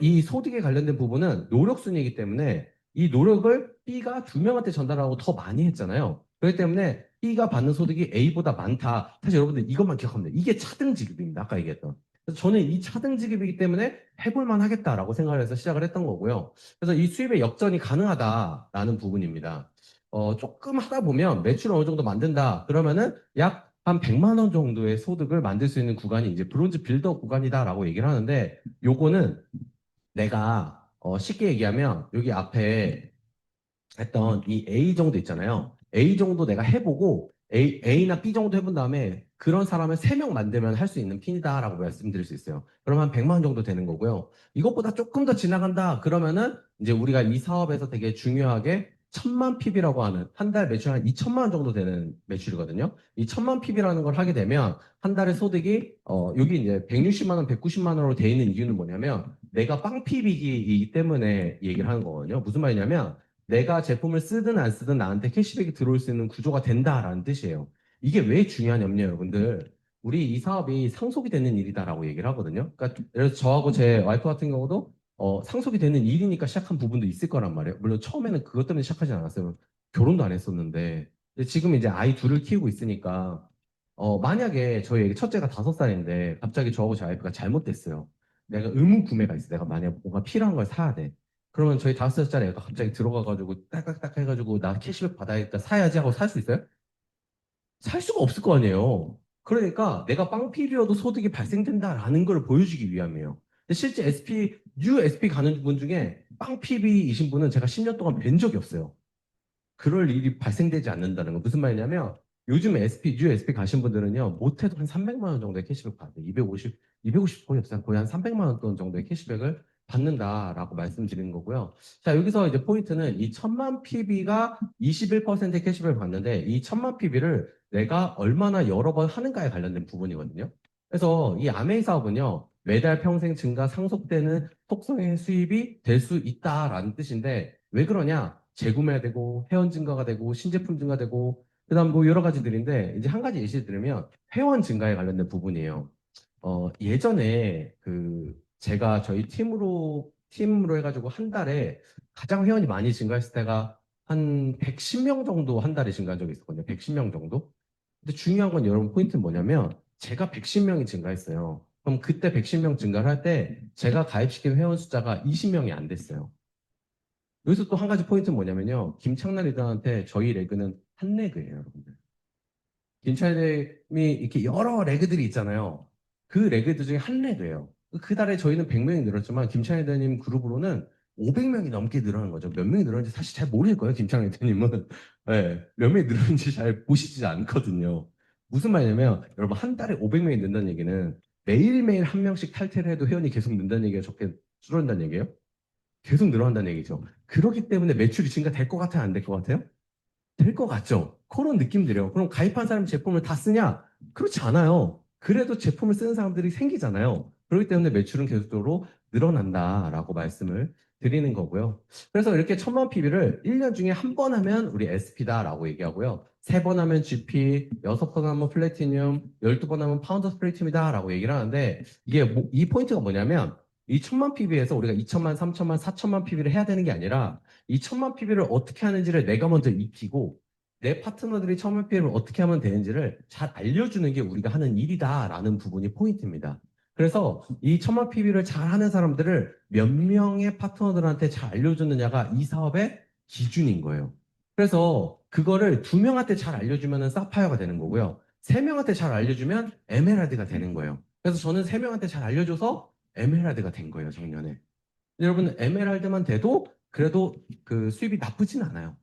이 소득에 관련된 부분은 노력순이기 때문에 이 노력을 B가 두 명한테 전달하고 더 많이 했잖아요. 그렇기 때문에 B가 받는 소득이 A보다 많다. 사실 여러분들 이것만 기억하면 돼요. 이게 차등지급입니다. 아까 얘기했던. 그래서 저는 이 차등지급이기 때문에 해볼만 하겠다라고 생각을 해서 시작을 했던 거고요. 그래서 이 수입의 역전이 가능하다라는 부분입니다. 조금 하다 보면 매출을 어느 정도 만든다. 그러면은 약 한 100만 원 정도의 소득을 만들 수 있는 구간이 이제 브론즈 빌더 구간이다라고 얘기를 하는데 요거는 내가 쉽게 얘기하면 여기 앞에 했던 이 A 정도 있잖아요. A 정도 내가 해보고 A나 B 정도 해본 다음에 그런 사람을 3명 만들면 할 수 있는 핀이다라고 말씀드릴 수 있어요. 그럼 한 100만 원 정도 되는 거고요. 이것보다 조금 더 지나간다. 그러면은 이제 우리가 이 사업에서 되게 중요하게 1000만 PB라고 하는 한 달 매출 한 2천만 원 정도 되는 매출이거든요. 이 1000만 PB라는 걸 하게 되면 한 달에 소득이 여기 이제 160만 원, 190만 원으로 돼 있는 이유는 뭐냐면 내가 빵 PB이기 때문에 얘기를 하는 거거든요. 무슨 말이냐면 내가 제품을 쓰든 안 쓰든 나한테 캐시백이 들어올 수 있는 구조가 된다라는 뜻이에요. 이게 왜 중요하냐면요, 여러분들. 우리 이 사업이 상속이 되는 일이다라고 얘기를 하거든요. 그러니까 예를 들어서 저하고 제 와이프 같은 경우도 상속이 되는 일이니까 시작한 부분도 있을 거란 말이에요. 물론 처음에는 그것 때문에 시작하지 않았어요. 결혼도 안 했었는데. 근데 지금 이제 아이 둘을 키우고 있으니까 만약에 저희 첫째가 5살인데 갑자기 저하고 제 와이프가 잘못됐어요. 내가 의무 구매가 있어. 내가 만약 뭔가 필요한 걸 사야 돼. 그러면 저희 5살짜리 애가 갑자기 들어가가지고 딱딱딱 해가지고 나 캐시백 받아야겠다 사야지 하고 살 수 있어요? 살 수가 없을 거 아니에요. 그러니까 내가 빵 PB여도 소득이 발생된다라는 걸 보여주기 위함이에요. 근데 실제 뉴 SP 가는 분 중에 빵 PB이신 분은 제가 10년 동안 뵌 적이 없어요. 그럴 일이 발생되지 않는다는 거. 무슨 말이냐면 요즘 뉴 SP 가신 분들은요, 못해도 한 300만 원 정도의 캐시백 받아요. 250 거의 없어요. 거의 한 300만 원 돈 정도의 캐시백을 받는다라고 말씀드리는 거고요. 자, 여기서 이제 포인트는 이 1000만 PB가 21%의 캐시백을 받는데 이 1000만 PB를 내가 얼마나 여러 번 하는가에 관련된 부분이거든요. 그래서 이 아메이 사업은요, 매달 평생 증가 상속되는 속성의 수입이 될 수 있다라는 뜻인데 왜 그러냐? 재구매가 되고 회원 증가가 되고 신제품 증가되고 그다음 뭐 여러 가지들인데 이제 한 가지 예시를 들으면 회원 증가에 관련된 부분이에요. 예전에 그 제가 저희 팀으로 해가지고 한 달에 가장 회원이 많이 증가했을 때가 한 110명 정도 한 달에 증가한 적이 있었거든요. 110명 정도. 근데 중요한 건 여러분 포인트는 뭐냐면 제가 110명이 증가했어요. 그럼 그때 110명 증가를 할 때 제가 가입시킨 회원 숫자가 20명이 안 됐어요. 여기서 또 한 가지 포인트는 뭐냐면요. 김창란 리더한테 저희 레그는 한 레그예요, 여러분들. 김창란이 이렇게 여러 레그들이 있잖아요. 그 레그들 중에 한 레그예요. 그 달에 저희는 100명이 늘었지만 김창란 리더님 그룹으로는 500명이 넘게 늘어난 거죠. 몇 명이 늘었는지 사실 잘 모를 거예요, 김창란 리더님은. 네, 몇 명이 늘었는지 잘 보시지 않거든요. 무슨 말이냐면 여러분 한 달에 500명이 는다는 얘기는 매일매일 한 명씩 탈퇴를 해도 회원이 계속 는다는 얘기가 적게 줄어든다는 얘기예요. 계속 늘어난다는 얘기죠. 그렇기 때문에 매출이 증가될 것 같아요? 안 될 것 같아요? 될 것 같죠? 그런 느낌 들어요. 그럼 가입한 사람이 제품을 다 쓰냐? 그렇지 않아요. 그래도 제품을 쓰는 사람들이 생기잖아요. 그렇기 때문에 매출은 계속적으로 늘어난다라고 말씀을 드리는 거고요. 그래서 이렇게 1000만 PB를 1년 중에 한 번 하면 우리 SP다라고 얘기하고요. 3번 하면 GP, 6번 하면 플래티늄, 12번 하면 파운더 플래티늄이다라고 얘기를 하는데 이게 이 포인트가 뭐냐면 이 1000만 PB에서 우리가 2천만, 3천만, 4천만 PB를 해야 되는 게 아니라 이 1000만 PB를 어떻게 하는지를 내가 먼저 익히고 내 파트너들이 1000만 PB를 어떻게 하면 되는지를 잘 알려주는 게 우리가 하는 일이다라는 부분이 포인트입니다. 그래서 이 1000만 PB를 잘 하는 사람들을 몇 명의 파트너들한테 잘 알려주느냐가 이 사업의 기준인 거예요. 그래서 그거를 2명한테 잘 알려주면 사파이어가 되는 거고요. 3명한테 잘 알려주면 에메랄드가 되는 거예요. 그래서 저는 3명한테 잘 알려줘서 에메랄드가 된 거예요, 작년에. 여러분, 에메랄드만 돼도 그래도 그 수입이 나쁘진 않아요.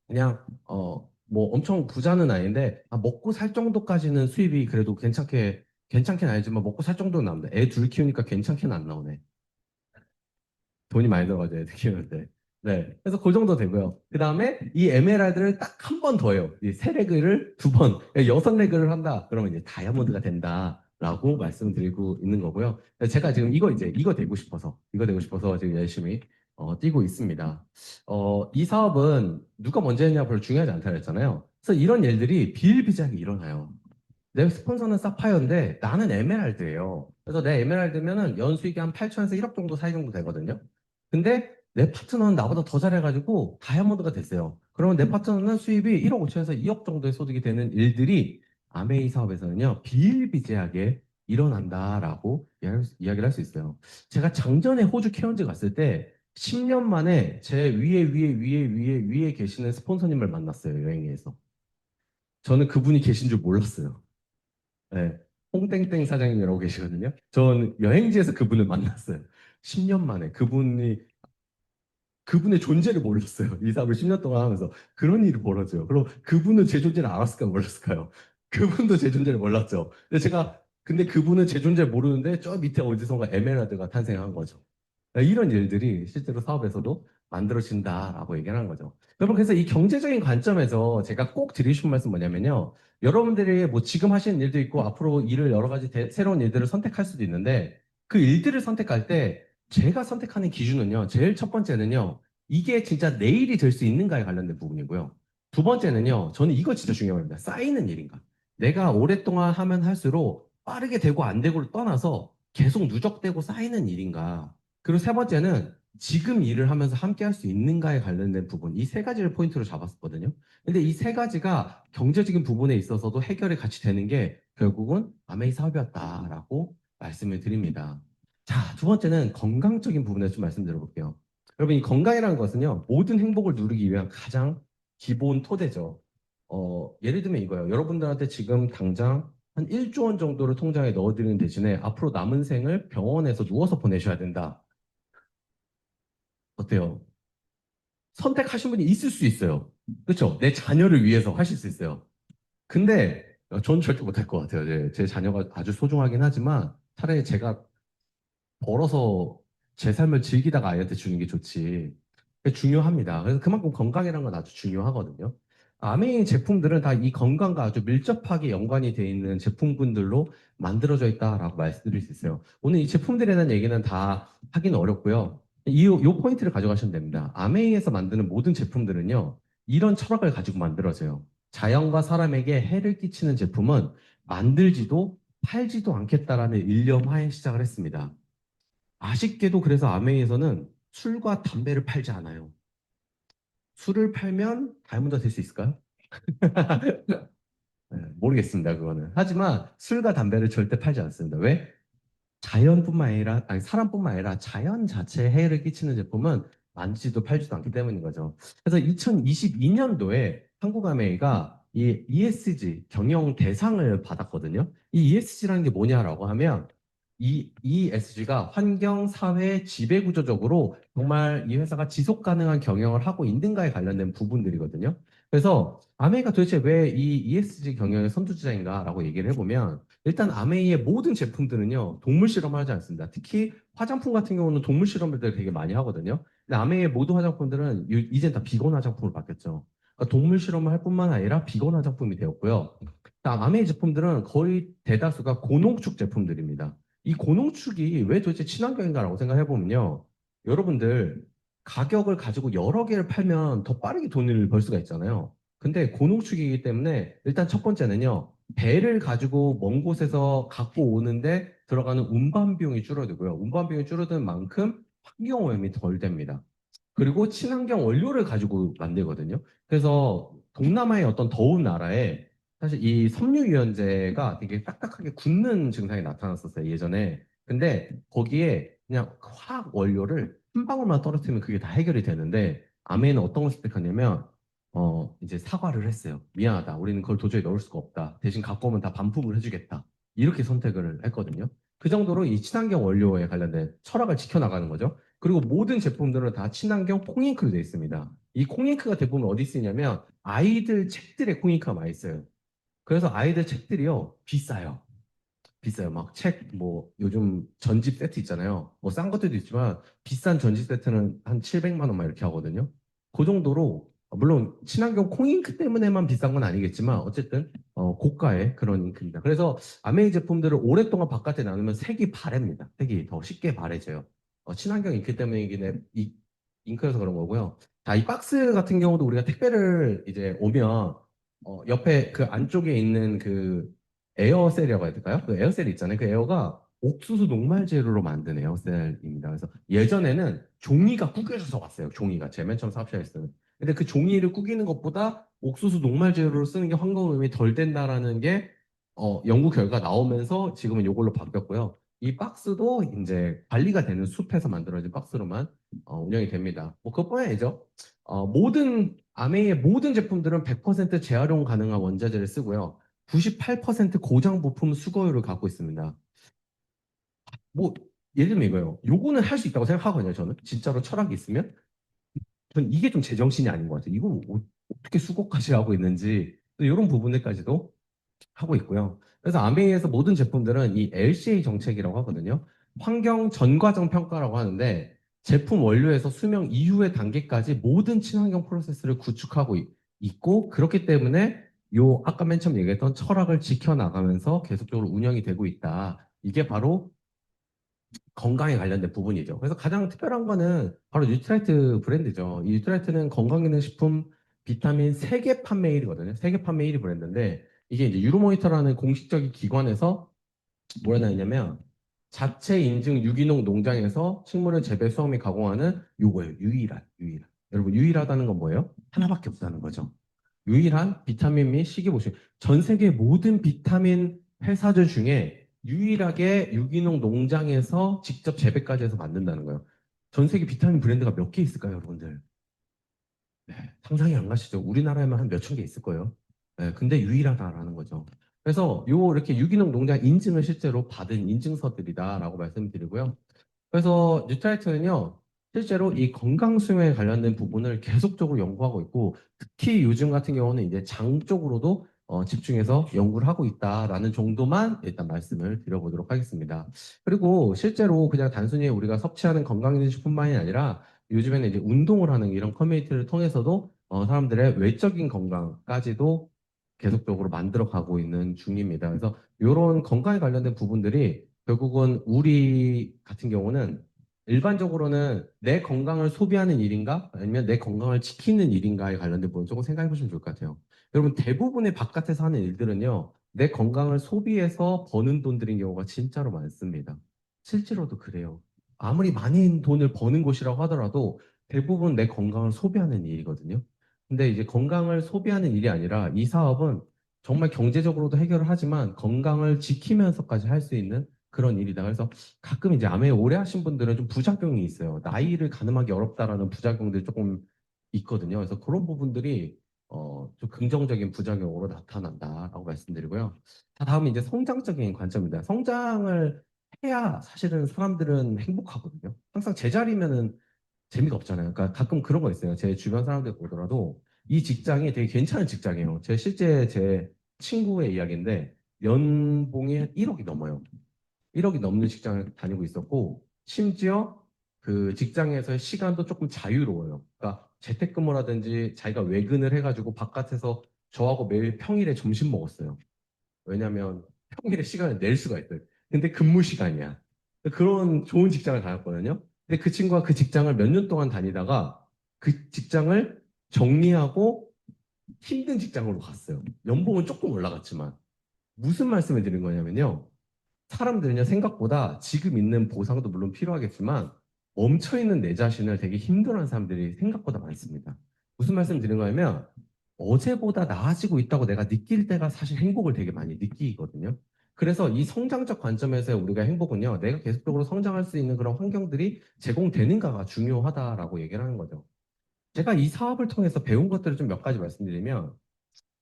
그냥, 뭐 엄청 부자는 아닌데, 먹고 살 정도까지는 수입이 그래도 괜찮긴 아니지만 먹고 살 정도는 나옵니다. 애 둘 키우니까 괜찮게는 안 나오네. 돈이 많이 들어가죠, 애들 키우는데. 네. 그래서 그 정도 되고요. 그 다음에 이 에메랄드를 딱 한 번 더 해요. 이 세 레그를 두 번, 여섯 레그를 한다. 그러면 이제 다이아몬드가 된다. 라고 말씀을 드리고 있는 거고요. 제가 지금 이거 되고 싶어서 지금 열심히 뛰고 있습니다. 이 사업은 누가 먼저 했냐 별로 중요하지 않다 그랬잖아요. 그래서 이런 일들이 비일비재하게 일어나요. 내 스폰서는 사파이어인데 나는 에메랄드예요. 그래서 내 에메랄드면은 연수익이 한 8천에서 1억 정도 사이 정도 되거든요. 근데 내 파트너는 나보다 더 잘해가지고 다이아몬드가 됐어요. 그러면 내 파트너는 수입이 1억 5천에서 2억 정도의 소득이 되는 일들이 아메이 사업에서는요, 비일비재하게 일어난다라고 이야기를 할 수 있어요. 제가 장전에 호주 케언즈 갔을 때 10년 만에 제 위에 계시는 스폰서님을 만났어요, 여행에서. 저는 그분이 계신 줄 몰랐어요. 네. 홍땡땡 사장님이라고 계시거든요. 전 여행지에서 그분을 만났어요. 10년 만에 그분의 존재를 몰랐어요. 이 사업을 10년 동안 하면서 그런 일이 벌어져요. 그럼 그분은 제 존재를 알았을까요? 몰랐을까요? 그분도 제 존재를 몰랐죠. 근데 그분은 제 존재를 모르는데 저 밑에 어디선가 에메랄드가 탄생한 거죠. 이런 일들이 실제로 사업에서도 만들어진다라고 얘기를 하는 거죠. 여러분, 그래서 이 경제적인 관점에서 제가 꼭 드리고 싶은 말씀 뭐냐면요. 여러분들이 뭐 지금 하시는 일도 있고 앞으로 일을 여러 가지 새로운 일들을 선택할 수도 있는데 그 일들을 선택할 때 제가 선택하는 기준은요. 제일 첫 번째는요. 이게 진짜 내일이 될 수 있는가에 관련된 부분이고요. 두 번째는요. 저는 이거 진짜 중요합니다. 쌓이는 일인가. 내가 오랫동안 하면 할수록 빠르게 되고 안 되고를 떠나서 계속 누적되고 쌓이는 일인가. 그리고 세 번째는 지금 일을 하면서 함께 할 수 있는가에 관련된 부분, 이 세 가지를 포인트로 잡았었거든요. 근데 이 세 가지가 경제적인 부분에 있어서도 해결이 같이 되는 게 결국은 아메이 사업이었다라고 말씀을 드립니다. 자, 두 번째는 건강적인 부분에 좀 말씀드려볼게요. 여러분, 이 건강이라는 것은요, 모든 행복을 누리기 위한 가장 기본 토대죠. 예를 들면 이거예요. 여러분들한테 지금 당장 한 1조 원 정도를 통장에 넣어드리는 대신에 앞으로 남은 생을 병원에서 누워서 보내셔야 된다. 어때요? 선택하신 분이 있을 수 있어요. 그렇죠? 내 자녀를 위해서 하실 수 있어요. 근데 전 절대 못할 것 같아요. 제 자녀가 아주 소중하긴 하지만 차라리 제가 벌어서 제 삶을 즐기다가 아이한테 주는 게 좋지. 그게 중요합니다. 그래서 그만큼 건강이라는 건 아주 중요하거든요. 아메이 제품들은 다 이 건강과 아주 밀접하게 연관이 되어 있는 제품군들로 만들어져 있다라고 말씀드릴 수 있어요. 오늘 이 제품들에 대한 얘기는 다 하기는 어렵고요. 요 포인트를 가져가시면 됩니다. 아메이에서 만드는 모든 제품들은요, 이런 철학을 가지고 만들어져요. 자연과 사람에게 해를 끼치는 제품은 만들지도 팔지도 않겠다라는 일념하에 시작을 했습니다. 아쉽게도 그래서 아메이에서는 술과 담배를 팔지 않아요. 술을 팔면 다이아몬드가 될 수 있을까요? 네, 모르겠습니다, 그거는. 하지만 술과 담배를 절대 팔지 않습니다. 왜? 자연뿐만 아니라, 아니, 사람뿐만 아니라 자연 자체에 해를 끼치는 제품은 만지지도 팔지도 않기 때문인 거죠. 그래서 2022년도에 한국아메이가 이 ESG 경영 대상을 받았거든요. 이 ESG라는 게 뭐냐라고 하면 이 ESG가 환경, 사회, 지배 구조적으로 정말 이 회사가 지속 가능한 경영을 하고 있는가에 관련된 부분들이거든요. 그래서 아메이가 도대체 왜 이 ESG 경영의 선두주자인가라고 얘기를 해보면 일단 아메이의 모든 제품들은요, 동물 실험을 하지 않습니다. 특히 화장품 같은 경우는 동물 실험을 되게 많이 하거든요. 근데 아메이의 모든 화장품들은 이젠 다 비건 화장품으로 바뀌었죠. 그러니까 동물 실험을 할 뿐만 아니라 비건 화장품이 되었고요. 아메이 제품들은 거의 대다수가 고농축 제품들입니다. 이 고농축이 왜 도대체 친환경인가라고 생각해 보면요. 여러분들 가격을 가지고 여러 개를 팔면 더 빠르게 돈을 벌 수가 있잖아요. 근데 고농축이기 때문에 일단 첫 번째는요. 배를 가지고 먼 곳에서 갖고 오는데 들어가는 운반 비용이 줄어들고요. 운반 비용이 줄어드는 만큼 환경 오염이 덜 됩니다. 그리고 친환경 원료를 가지고 만들거든요. 그래서 동남아의 어떤 더운 나라에 사실 이 섬유유연제가 되게 딱딱하게 굳는 증상이 나타났었어요, 예전에. 근데 거기에 그냥 화학 원료를 한 방울만 떨어뜨리면 그게 다 해결이 되는데 아메이는 어떤 걸 선택하냐면 이제 사과를 했어요. 미안하다. 우리는 그걸 도저히 넣을 수가 없다. 대신 갖고 오면 다 반품을 해주겠다. 이렇게 선택을 했거든요. 그 정도로 이 친환경 원료에 관련된 철학을 지켜나가는 거죠. 그리고 모든 제품들은 다 친환경 콩잉크로 되어 있습니다. 이 콩잉크가 대부분 어디 쓰냐면 아이들 책들에 콩잉크가 많이 있어요. 그래서 아이들 책들이요, 비싸요. 비싸요. 막 책, 뭐, 요즘 전집 세트 있잖아요. 뭐, 싼 것들도 있지만, 비싼 전집 세트는 한 700만 원만 이렇게 하거든요. 그 정도로 물론 친환경 콩잉크 때문에만 비싼 건 아니겠지만 어쨌든 고가의 그런 잉크입니다. 그래서 아메이 제품들을 오랫동안 바깥에 놔두면 색이 바랩니다. 색이 더 쉽게 바래져요. 친환경 잉크 때문이긴 해, 잉크여서 그런 거고요. 자, 이 박스 같은 경우도 우리가 택배를 이제 오면 옆에 그 안쪽에 있는 그 에어셀이라고 해야 될까요? 그 에어셀 있잖아요. 그 에어가 옥수수 녹말 재료로 만든 에어셀입니다. 그래서 예전에는 종이가 구겨져서 왔어요. 종이가 제 맨 처음 사업 시작했을 때. 근데 그 종이를 구기는 것보다 옥수수 녹말 재료로 쓰는 게 환경 오염이 덜 된다라는 게 연구 결과 나오면서 지금은 이걸로 바뀌었고요. 이 박스도 이제 관리가 되는 숲에서 만들어진 박스로만 운영이 됩니다. 뭐 그것뿐이 아니죠. 모든 아메이의 모든 제품들은 100% 재활용 가능한 원자재를 쓰고요. 98% 고장 부품 수거율을 갖고 있습니다. 뭐 예를 들면 이거예요. 요거는 할 수 있다고 생각하거든요. 저는 진짜로 철학이 있으면 전 이게 좀 제정신이 아닌 것 같아요. 이건 어떻게 수거까지 하고 있는지 또 이런 부분들까지도 하고 있고요. 그래서 아메이에서 모든 제품들은 이 LCA 정책이라고 하거든요. 환경 전과정 평가라고 하는데 제품 원료에서 수명 이후의 단계까지 모든 친환경 프로세스를 구축하고 있고 그렇기 때문에 요 아까 맨 처음 얘기했던 철학을 지켜나가면서 계속적으로 운영이 되고 있다. 이게 바로 건강에 관련된 부분이죠. 그래서 가장 특별한 거는 바로 뉴트라이트 브랜드죠. 이 뉴트라이트는 건강기능식품 비타민 세계 판매 1위거든요. 세계 판매 1위 브랜드인데 이게 이제 유로모니터라는 공식적인 기관에서 뭐라 나냐면 자체 인증 유기농 농장에서 식물을 재배, 수확 및 가공하는 요거예요. 유일한. 여러분 유일하다는 건 뭐예요? 하나밖에 없다는 거죠. 유일한 비타민 및 식이보충. 전 세계 모든 비타민 회사들 중에 유일하게 유기농 농장에서 직접 재배까지 해서 만든다는 거예요. 전 세계 비타민 브랜드가 몇 개 있을까요, 여러분들? 네, 상상이 안 가시죠? 우리나라에만 한 몇천 개 있을 거예요. 네, 근데 유일하다라는 거죠. 그래서 요 이렇게 유기농 농장 인증을 실제로 받은 인증서들이다라고 말씀드리고요. 그래서 뉴트라이트는요, 실제로 이 건강 수명에 관련된 부분을 계속적으로 연구하고 있고, 특히 요즘 같은 경우는 이제 장 쪽으로도 집중해서 연구를 하고 있다라는 정도만 일단 말씀을 드려보도록 하겠습니다. 그리고 실제로 그냥 단순히 우리가 섭취하는 건강기능식품만이 아니라 요즘에는 이제 운동을 하는 이런 커뮤니티를 통해서도 사람들의 외적인 건강까지도 계속적으로 만들어 가고 있는 중입니다. 그래서 이런 건강에 관련된 부분들이 결국은 우리 같은 경우는 일반적으로는 내 건강을 소비하는 일인가 아니면 내 건강을 지키는 일인가에 관련된 부분 조금 생각해 보시면 좋을 것 같아요. 여러분 대부분의 바깥에서 하는 일들은요. 내 건강을 소비해서 버는 돈들인 경우가 진짜로 많습니다. 실제로도 그래요. 아무리 많은 돈을 버는 곳이라고 하더라도 대부분 내 건강을 소비하는 일이거든요. 근데 이제 건강을 소비하는 일이 아니라 이 사업은 정말 경제적으로도 해결을 하지만 건강을 지키면서까지 할 수 있는 그런 일이다. 그래서 가끔 이제 암에 오래 하신 분들은 좀 부작용이 있어요. 나이를 가늠하기 어렵다라는 부작용들이 조금 있거든요. 그래서 그런 부분들이 좀 긍정적인 부작용으로 나타난다라고 말씀드리고요. 자, 다음은 이제 성장적인 관점입니다. 성장을 해야 사실은 사람들은 행복하거든요. 항상 제자리면은 재미가 없잖아요. 그러니까 가끔 그런 거 있어요. 제 주변 사람들 보더라도 이 직장이 되게 괜찮은 직장이에요. 실제 제 친구의 이야기인데 연봉이 1억이 넘어요. 1억이 넘는 직장을 다니고 있었고 심지어 그 직장에서의 시간도 조금 자유로워요. 그러니까 재택근무라든지 자기가 외근을 해가지고 바깥에서 저하고 매일 평일에 점심 먹었어요. 왜냐하면 평일에 시간을 낼 수가 있어요. 근데 근무 시간이야. 그런 좋은 직장을 다녔거든요. 근데 그 친구가 그 직장을 몇 년 동안 다니다가 그 직장을 정리하고 힘든 직장으로 갔어요. 연봉은 조금 올라갔지만 무슨 말씀을 드린 거냐면요. 사람들은요, 생각보다 지금 있는 보상도 물론 필요하겠지만 멈춰있는 내 자신을 되게 힘들어하는 사람들이 생각보다 많습니다. 무슨 말씀 드린 거냐면 어제보다 나아지고 있다고 내가 느낄 때가 사실 행복을 되게 많이 느끼거든요. 그래서 이 성장적 관점에서 우리가 행복은요, 내가 계속적으로 성장할 수 있는 그런 환경들이 제공되는가가 중요하다라고 얘기를 하는 거죠. 제가 이 사업을 통해서 배운 것들을 좀 몇 가지 말씀드리면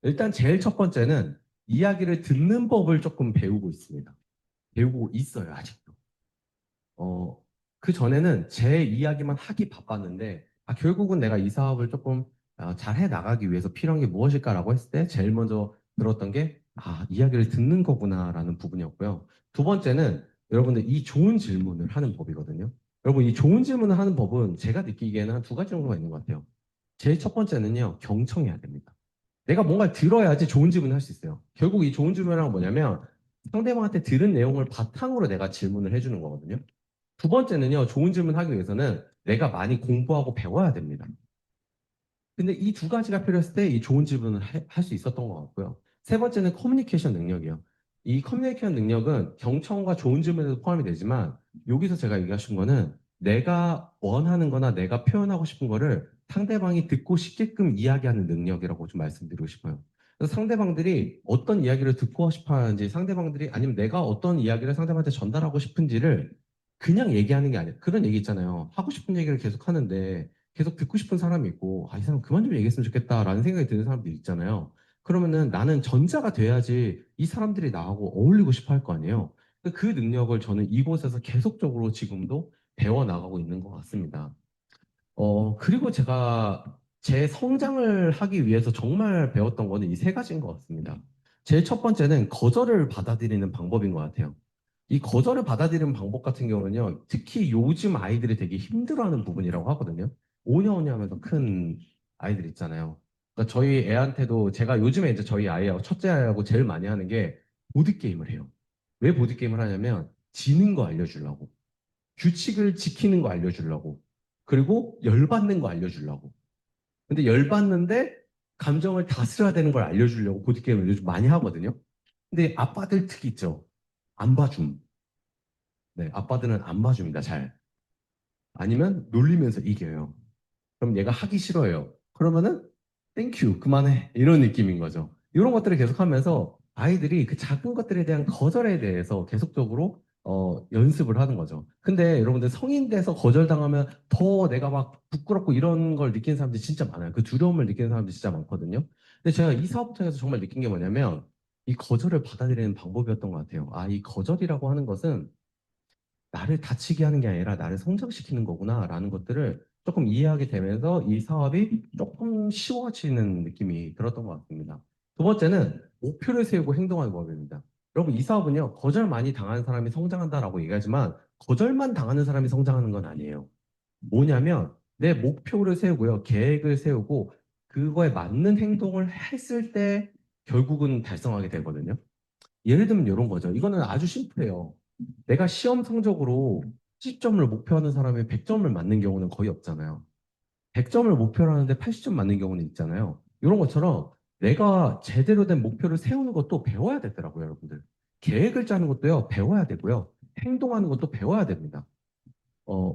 일단 제일 첫 번째는 이야기를 듣는 법을 조금 배우고 있습니다. 배우고 있어요, 아직도. 어, 그 전에는 제 이야기만 하기 바빴는데, 결국은 내가 이 사업을 조금 잘해 나가기 위해서 필요한 게 무엇일까라고 했을 때, 제일 먼저 들었던 게, 이야기를 듣는 거구나라는 부분이었고요. 두 번째는 여러분들 이 좋은 질문을 하는 법이거든요. 여러분, 이 좋은 질문을 하는 법은 제가 느끼기에는 한 두 가지 정도가 있는 것 같아요. 제일 첫 번째는요, 경청해야 됩니다. 내가 뭔가 들어야지 좋은 질문을 할 수 있어요. 결국 이 좋은 질문이란 뭐냐면 상대방한테 들은 내용을 바탕으로 내가 질문을 해주는 거거든요. 두 번째는요, 좋은 질문 하기 위해서는 내가 많이 공부하고 배워야 됩니다. 근데 이 두 가지가 필요했을 때 이 좋은 질문을 할 수 있었던 것 같고요. 세 번째는 커뮤니케이션 능력이요. 이 커뮤니케이션 능력은 경청과 좋은 질문에도 포함이 되지만 여기서 제가 얘기하신 거는 내가 원하는 거나 내가 표현하고 싶은 거를 상대방이 듣고 싶게끔 이야기하는 능력이라고 좀 말씀드리고 싶어요. 그래서 상대방들이 어떤 이야기를 듣고 싶어 하는지 상대방들이 아니면 내가 어떤 이야기를 상대방한테 전달하고 싶은지를 그냥 얘기하는 게 아니에요. 그런 얘기 있잖아요. 하고 싶은 얘기를 계속 하는데 계속 듣고 싶은 사람이 있고, 아, 이 사람 그만 좀 얘기했으면 좋겠다라는 생각이 드는 사람들이 있잖아요. 그러면은 나는 전자가 돼야지 이 사람들이 나하고 어울리고 싶어 할 거 아니에요. 그 능력을 저는 이곳에서 계속적으로 지금도 배워나가고 있는 것 같습니다. 그리고 제가 제 성장을 하기 위해서 정말 배웠던 거는 이 세 가지인 것 같습니다. 제일 첫 번째는 거절을 받아들이는 방법인 것 같아요. 이 거절을 받아들이는 방법 같은 경우는요, 특히 요즘 아이들이 되게 힘들어하는 부분이라고 하거든요. 오냐오냐 하면서 큰 아이들 있잖아요. 그러니까 저희 애한테도 제가 요즘에 이제 저희 아이하고 첫째 아이하고 제일 많이 하는 게 보드게임을 해요. 왜 보드게임을 하냐면 지는 거 알려주려고. 규칙을 지키는 거 알려주려고. 그리고 열받는 거 알려주려고. 근데 열받는데 감정을 다스려야 되는 걸 알려주려고 보드게임을 요즘 많이 하거든요. 근데 아빠들 특 있죠. 안 봐줌. 네, 아빠들은 안 봐줍니다, 잘. 아니면 놀리면서 이겨요. 그럼 얘가 하기 싫어요. 그러면은 땡큐, 그만해. 이런 느낌인 거죠. 이런 것들을 계속하면서 아이들이 그 작은 것들에 대한 거절에 대해서 계속적으로 연습을 하는 거죠. 근데 여러분들 성인 돼서 거절당하면 더 내가 막 부끄럽고 이런 걸 느끼는 사람들이 진짜 많아요. 그 두려움을 느끼는 사람들이 진짜 많거든요. 근데 제가 이 사업 통해서 정말 느낀 게 뭐냐면 이 거절을 받아들이는 방법이었던 것 같아요. 아, 이 거절이라고 하는 것은 나를 다치게 하는 게 아니라 나를 성장시키는 거구나라는 것들을 조금 이해하게 되면서 이 사업이 조금 쉬워지는 느낌이 들었던 것 같습니다. 두 번째는 목표를 세우고 행동하는 법입니다. 여러분, 이 사업은요, 거절 많이 당하는 사람이 성장한다라고 얘기하지만 거절만 당하는 사람이 성장하는 건 아니에요. 뭐냐면 내 목표를 세우고요, 계획을 세우고 그거에 맞는 행동을 했을 때 결국은 달성하게 되거든요. 예를 들면 이런 거죠. 이거는 아주 심플해요. 내가 시험 성적으로 80점을 목표하는 사람이 100점을 맞는 경우는 거의 없잖아요. 100점을 목표로 하는데 80점 맞는 경우는 있잖아요. 이런 것처럼 내가 제대로 된 목표를 세우는 것도 배워야 되더라고요, 여러분들. 계획을 짜는 것도요, 배워야 되고요. 행동하는 것도 배워야 됩니다.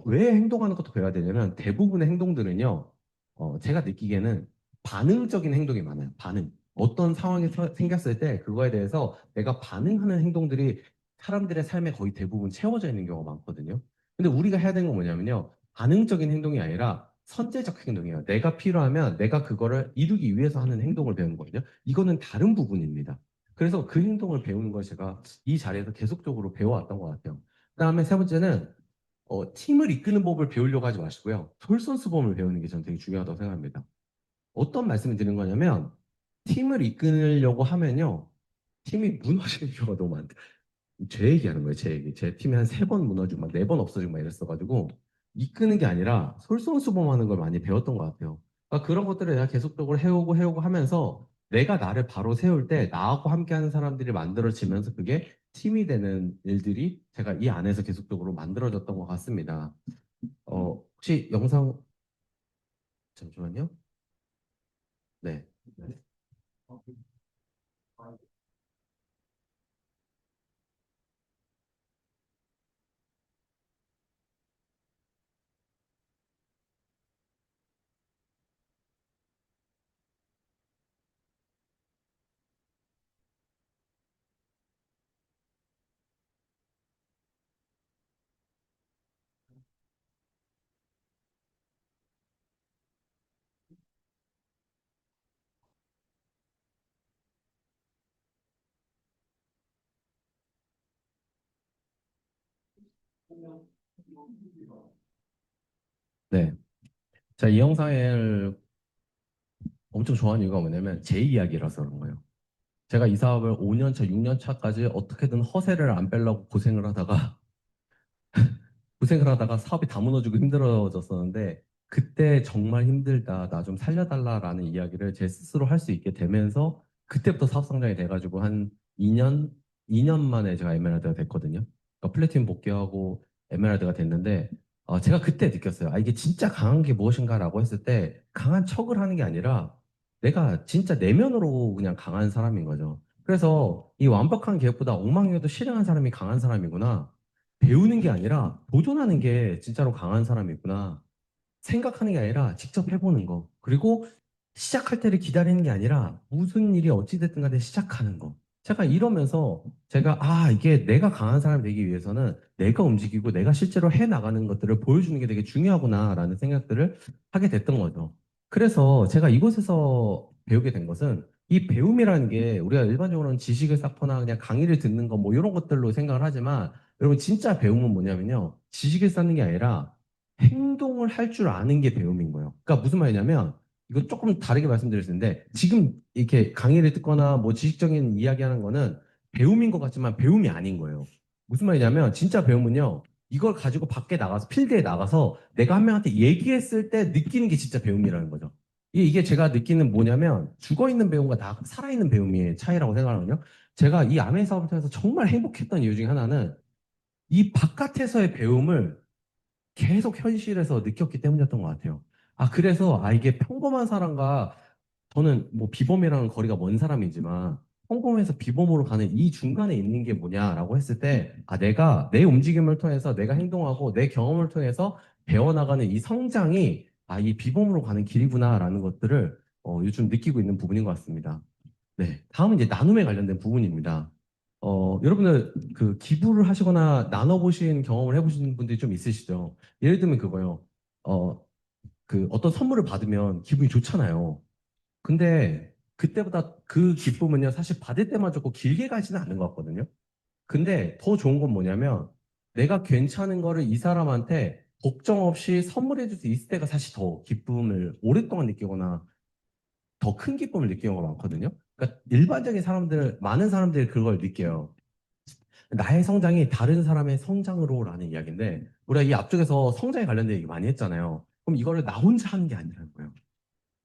왜 행동하는 것도 배워야 되냐면 대부분의 행동들은요, 제가 느끼기에는 반응적인 행동이 많아요. 반응. 어떤 상황이 생겼을 때 그거에 대해서 내가 반응하는 행동들이 사람들의 삶에 거의 대부분 채워져 있는 경우가 많거든요. 근데 우리가 해야 되는 건 뭐냐면요. 반응적인 행동이 아니라 선제적 행동이에요. 내가 필요하면 내가 그거를 이루기 위해서 하는 행동을 배우는 거거든요. 이거는 다른 부분입니다. 그래서 그 행동을 배우는 걸 제가 이 자리에서 계속적으로 배워왔던 것 같아요. 그다음에 세 번째는 팀을 이끄는 법을 배우려고 하지 마시고요. 솔선수범을 배우는 게 저는 되게 중요하다고 생각합니다. 어떤 말씀을 드리는 거냐면, 팀을 이끌려고 하면요. 팀이 무너지는 경우가 너무 많다. 제 얘기하는 거예요, 제 얘기. 제 팀이 한 세 번 무너지고, 막 네 번 없어지고 막 이랬어가지고, 이끄는 게 아니라 솔선수범하는 걸 많이 배웠던 것 같아요. 그러니까 그런 것들을 내가 계속적으로 해오고 하면서 내가 나를 바로 세울 때 나하고 함께하는 사람들이 만들어지면서 그게 팀이 되는 일들이 제가 이 안에서 계속적으로 만들어졌던 것 같습니다. 혹시 영상, 잠시만요. 네. 네. 네. 자, 이 영상을 엄청 좋아하는 이유가 뭐냐면 제 이야기라서 그런 거예요. 제가 이 사업을 5년 차, 6년 차까지 어떻게든 허세를 안 빼려고 고생을 하다가 사업이 다 무너지고 힘들어졌었는데 그때 정말 힘들다, 나 좀 살려달라라는 이야기를 제 스스로 할 수 있게 되면서 그때부터 사업 성장이 돼가지고 한 2년 만에 제가 에메랄드가 됐거든요. 그러니까 플래티넘 복귀하고 에메랄드가 됐는데 제가 그때 느꼈어요. 아, 이게 진짜 강한 게 무엇인가라고 했을 때 강한 척을 하는 게 아니라 내가 진짜 내면으로 그냥 강한 사람인 거죠. 그래서 이 완벽한 계획보다 엉망이어도 실행한 사람이 강한 사람이구나. 배우는 게 아니라 도전하는 게 진짜로 강한 사람이구나. 생각하는 게 아니라 직접 해보는 거. 그리고 시작할 때를 기다리는 게 아니라 무슨 일이 어찌됐든 간에 시작하는 거. 제가 이러면서 제가 이게 내가 강한 사람이 되기 위해서는 내가 움직이고 내가 실제로 해 나가는 것들을 보여주는 게 되게 중요하구나라는 생각들을 하게 됐던 거죠. 그래서 제가 이곳에서 배우게 된 것은 이 배움이라는 게 우리가 일반적으로는 지식을 쌓거나 그냥 강의를 듣는 거 뭐 이런 것들로 생각을 하지만 여러분 진짜 배움은 뭐냐면요. 지식을 쌓는 게 아니라 행동을 할 줄 아는 게 배움인 거예요. 그러니까 무슨 말이냐면 이거 조금 다르게 말씀드릴 수 있는데 지금 이렇게 강의를 듣거나 뭐 지식적인 이야기하는 거는 배움인 것 같지만 배움이 아닌 거예요. 무슨 말이냐면 진짜 배움은요. 이걸 가지고 밖에 나가서 필드에 나가서 내가 한 명한테 얘기했을 때 느끼는 게 진짜 배움이라는 거죠. 이게 제가 느끼는 뭐냐면 죽어있는 배움과 살아있는 배움의 차이라고 생각하거든요. 제가 이 아메이 사업을 통해서 정말 행복했던 이유 중에 하나는 이 바깥에서의 배움을 계속 현실에서 느꼈기 때문이었던 것 같아요. 그래서 이게 평범한 사람과 저는 뭐 비범이랑 거리가 먼 사람이지만 평범해서 비범으로 가는 이 중간에 있는 게 뭐냐라고 했을 때 내가 내 움직임을 통해서 내가 행동하고 내 경험을 통해서 배워나가는 이 성장이 이 비범으로 가는 길이구나라는 것들을 요즘 느끼고 있는 부분인 것 같습니다. 네, 다음은 이제 나눔에 관련된 부분입니다. 여러분들 그 기부를 하시거나 나눠보신 경험을 해보신 분들이 좀 있으시죠? 예를 들면 그거요. 어, 그 어떤 선물을 받으면 기분이 좋잖아요. 근데 그때보다 그 기쁨은요, 사실 받을 때만 좋고 길게 가지는 않는 것 같거든요. 근데 더 좋은 건 뭐냐면 내가 괜찮은 거를 이 사람한테 걱정 없이 선물해 줄 수 있을 때가 사실 더 기쁨을 오랫동안 느끼거나 더 큰 기쁨을 느끼는 경우가 많거든요. 그러니까 일반적인 사람들, 많은 사람들이 그걸 느껴요. 나의 성장이 다른 사람의 성장으로라는 이야기인데 우리가 이 앞쪽에서 성장에 관련된 얘기 많이 했잖아요. 그럼 이거를 나 혼자 하는 게 아니라는 거예요.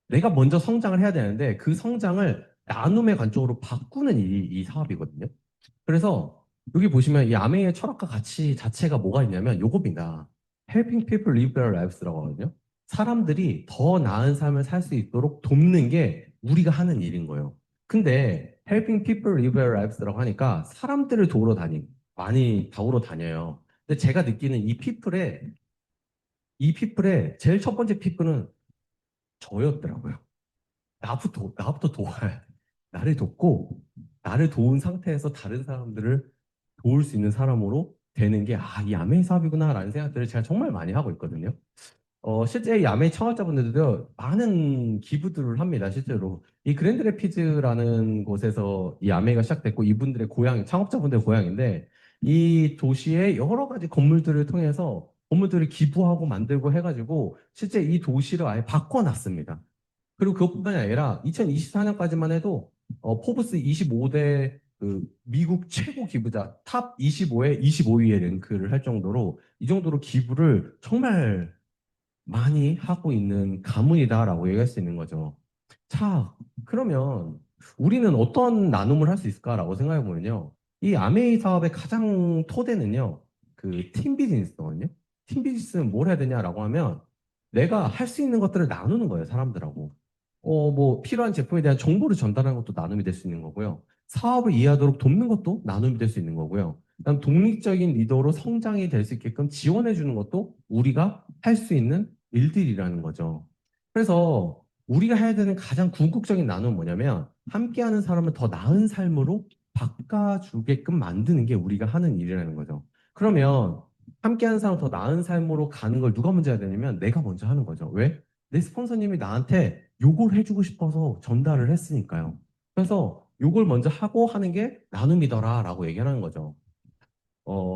내가 먼저 성장을 해야 되는데 그 성장을 나눔의 관점으로 바꾸는 일이 이 사업이거든요. 그래서 여기 보시면 이 아메이의 철학과 가치 자체가 뭐가 있냐면 요겁니다. Helping people live better lives라고 하거든요. 사람들이 더 나은 삶을 살 수 있도록 돕는 게 우리가 하는 일인 거예요. 근데 Helping people live better lives라고 하니까 사람들을 도우러 많이 도우러 다녀요. 근데 제가 느끼는 이 피플의 제일 첫 번째 피플은 저였더라고요. 나부터 도와야 돼. 나를 돕고, 나를 도운 상태에서 다른 사람들을 도울 수 있는 사람으로 되는 게, 이 아메이 사업이구나라는 생각들을 제가 정말 많이 하고 있거든요. 실제 이 아메이 창업자분들도 많은 기부들을 합니다, 실제로. 이 그랜드 레피즈라는 곳에서 이 아메이가 시작됐고, 이분들의 고향, 창업자분들의 고향인데, 이 도시의 여러 가지 건물들을 통해서 건물들을 기부하고 만들고 해가지고, 실제 이 도시를 아예 바꿔놨습니다. 그리고 그것뿐만이 아니라 2024년까지만 해도 포브스 25대 그 미국 최고 기부자 탑 25에 25위에 랭크를 할 정도로 이 정도로 기부를 정말 많이 하고 있는 가문이다라고 얘기할 수 있는 거죠. 자, 그러면 우리는 어떤 나눔을 할 수 있을까라고 생각해 보면요. 이 아메이 사업의 가장 토대는요. 그 팀 비즈니스거든요. 팀 비즈니스는 뭘 해야 되냐라고 하면 내가 할 수 있는 것들을 나누는 거예요, 사람들하고. 뭐 필요한 제품에 대한 정보를 전달하는 것도 나눔이 될 수 있는 거고요. 사업을 이해하도록 돕는 것도 나눔이 될 수 있는 거고요. 그다음 독립적인 리더로 성장이 될 수 있게끔 지원해 주는 것도 우리가 할 수 있는 일들이라는 거죠. 그래서 우리가 해야 되는 가장 궁극적인 나눔은 뭐냐면 함께하는 사람을 더 나은 삶으로 바꿔주게끔 만드는 게 우리가 하는 일이라는 거죠. 그러면 함께하는 사람 더 나은 삶으로 가는 걸 누가 먼저 해야 되냐면 내가 먼저 하는 거죠. 왜? 내 스폰서님이 나한테 요걸 해주고 싶어서 전달을 했으니까요. 그래서 요걸 먼저 하고 하는 게 나눔이더라라고 얘기하는 거죠.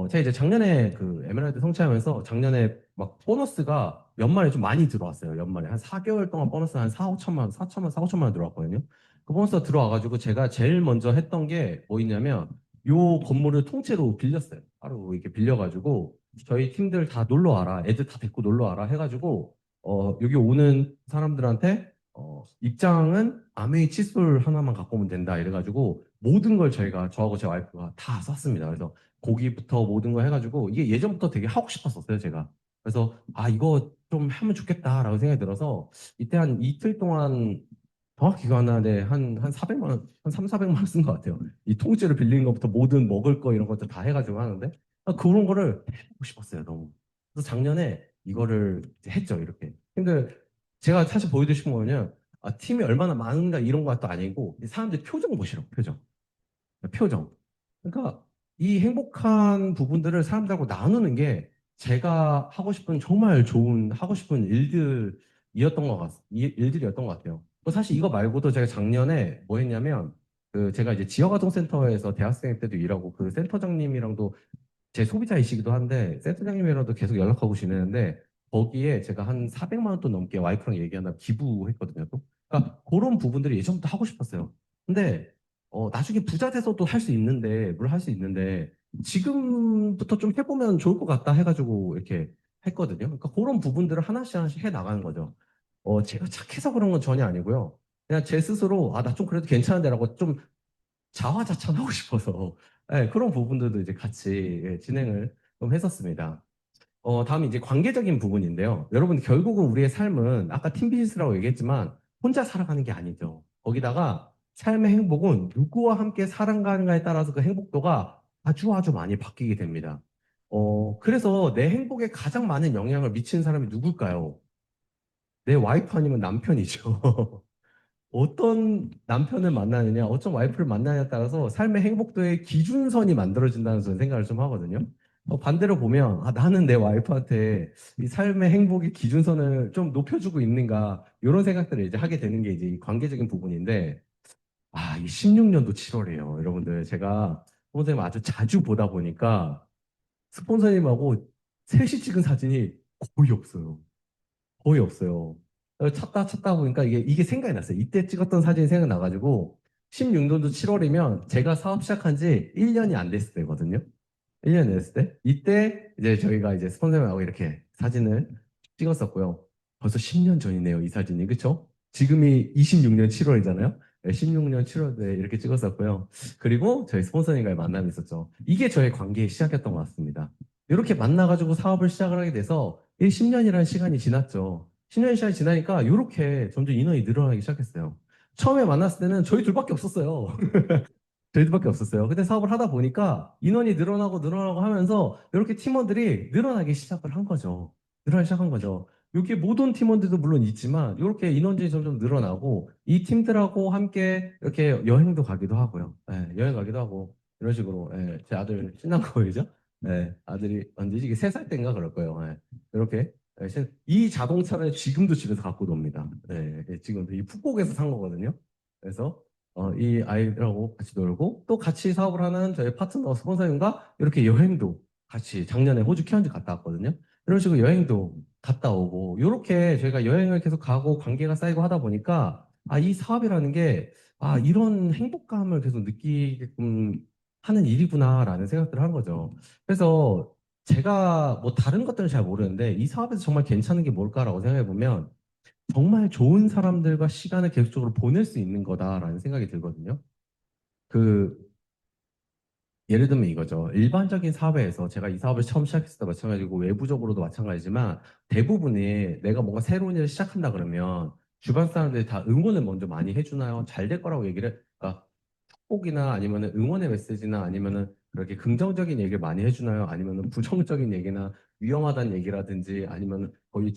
제가 이제 작년에 그 에메랄드 성취하면서 작년에 막 보너스가 연말에 좀 많이 들어왔어요. 연말에 한 4개월 동안 보너스 한 4, 5천만, 4천만 원 들어왔거든요. 그 보너스가 들어와가지고 제가 제일 먼저 했던 게 뭐 있냐면 요 건물을 통째로 빌렸어요. 바로 이렇게 빌려가지고 저희 팀들 다 놀러 와라. 애들 다 데리고 놀러 와라 해가지고 여기 오는 사람들한테 입장은 아메이 칫솔 하나만 갖고 오면 된다 이래가지고 모든 걸 저하고 제 와이프가 다 쌌습니다. 그래서 고기부터 모든 거 해가지고 이게 예전부터 되게 하고 싶었었어요, 제가. 그래서 이거 좀 하면 좋겠다라고 생각이 들어서 이때 한 이틀 동안 정확히 기억나는데 한 400만 원, 한 3, 400만 원 쓴 것 같아요. 이 통째로 빌린 것부터 모든 먹을 거 이런 것들 다 해가지고 하는데 그런 거를 해보고 싶었어요, 너무. 그래서 작년에 이거를 이제 했죠, 이렇게. 근데 제가 사실 보여드리고 싶은 거는 팀이 얼마나 많은가 이런 것도 아니고 사람들 표정 보시라고, 표정. 표정. 그러니까 이 행복한 부분들을 사람들하고 나누는 게 제가 하고 싶은 정말 좋은 하고 싶은 일들이었던 것 같아요. 또 사실 이거 말고도 제가 작년에 뭐 했냐면 그 제가 이제 지역아동센터에서 대학생 때도 일하고 그 센터장님이랑도 제 소비자이시기도 한데 센터장님이랑도 계속 연락하고 지내는데 거기에 제가 한 400만 원 돈 넘게 와이프랑 얘기한다 기부했거든요. 또. 그러니까 그런 부분들이 예전부터 하고 싶었어요. 근데 나중에 부자 돼서도 할 수 있는데 뭘 할 수 있는데 지금부터 좀 해보면 좋을 것 같다 해가지고 이렇게 했거든요. 그러니까 그런 부분들을 하나씩 하나씩 해 나가는 거죠. 제가 착해서 그런 건 전혀 아니고요. 그냥 제 스스로 나 좀 그래도 괜찮은데라고 좀 자화자찬하고 싶어서 그런 부분들도 이제 같이 진행을 좀 했었습니다. 다음에 이제 관계적인 부분인데요. 여러분 결국은 우리의 삶은 아까 팀비즈니스라고 얘기했지만 혼자 살아가는 게 아니죠. 거기다가 삶의 행복은 누구와 함께 살아가는가에 따라서 그 행복도가 아주 아주 많이 바뀌게 됩니다. 그래서 내 행복에 가장 많은 영향을 미치는 사람이 누굴까요? 내 와이프 아니면 남편이죠. 어떤 남편을 만나느냐, 어떤 와이프를 만나느냐에 따라서 삶의 행복도의 기준선이 만들어진다는 저는 생각을 좀 하거든요. 반대로 보면, 나는 내 와이프한테 이 삶의 행복의 기준선을 좀 높여주고 있는가, 이런 생각들을 이제 하게 되는 게 이제 이 관계적인 부분인데, 이 16년도 7월이에요. 여러분들, 제가 선생님 아주 자주 보다 보니까 스폰서님하고 셋이 찍은 사진이 거의 없어요. 거의 없어요. 찾다 보니까 이게 생각이 났어요. 이때 찍었던 사진이 생각나가지고 16년도 7월이면 제가 사업 시작한 지 1년이 안 됐을 때거든요. 1년 됐을 때. 이때 이제 저희가 이제 스폰서님하고 이렇게 사진을 찍었었고요. 벌써 10년 전이네요, 이 사진이. 그쵸? 지금이 26년 7월이잖아요. 16년 7월에 이렇게 찍었었고요. 그리고 저희 스폰서님과의 만남이 있었죠. 이게 저의 관계의 시작이었던 것 같습니다. 이렇게 만나가지고 사업을 시작을 하게 돼서 10년이라는 시간이 지났죠. 10년이 시간이 지나니까 이렇게 점점 인원이 늘어나기 시작했어요. 처음에 만났을 때는 저희 둘밖에 없었어요. 저희들밖에 없었어요. 근데 사업을 하다 보니까 인원이 늘어나고 하면서 이렇게 팀원들이 늘어나기 시작을 한 거죠. 늘어나기 시작한 거죠. 여기 모든 팀원들도 물론 있지만 이렇게 인원들이 점점 늘어나고 이 팀들하고 함께 이렇게 여행도 가기도 하고요. 여행 가기도 하고 이런 식으로 제 아들 신난 거 보이죠? 아들이 언제지? 이게 3살 때인가 그럴 거예요. 이렇게 이 자동차를 지금도 집에서 갖고 놉니다. 지금도 이 푸꾸옥에서 산 거거든요. 그래서 이 아이들하고 같이 놀고 또 같이 사업을 하는 저희 파트너 스폰서님과 이렇게 여행도 같이 작년에 호주 케언즈 갔다 왔거든요. 이런 식으로 여행도 갔다 오고 이렇게 저희가 여행을 계속 가고 관계가 쌓이고 하다 보니까 이 사업이라는 게 이런 행복감을 계속 느끼게끔 하는 일이구나라는 생각들을 한 거죠. 그래서 제가 뭐 다른 것들은 잘 모르는데 이 사업에서 정말 괜찮은 게 뭘까라고 생각해 보면 정말 좋은 사람들과 시간을 계속적으로 보낼 수 있는 거다라는 생각이 들거든요. 그, 예를 들면 이거죠. 일반적인 사회에서 제가 이 사업을 처음 시작했을 때 마찬가지고 외부적으로도 마찬가지지만 대부분이 내가 뭔가 새로운 일을 시작한다 그러면 주변 사람들이 다 응원을 먼저 많이 해주나요? 잘 될 거라고 그러니까 축복이나 아니면 응원의 메시지나 아니면은 그렇게 긍정적인 얘기를 많이 해주나요? 아니면은 부정적인 얘기나 위험하다는 얘기라든지 아니면 거의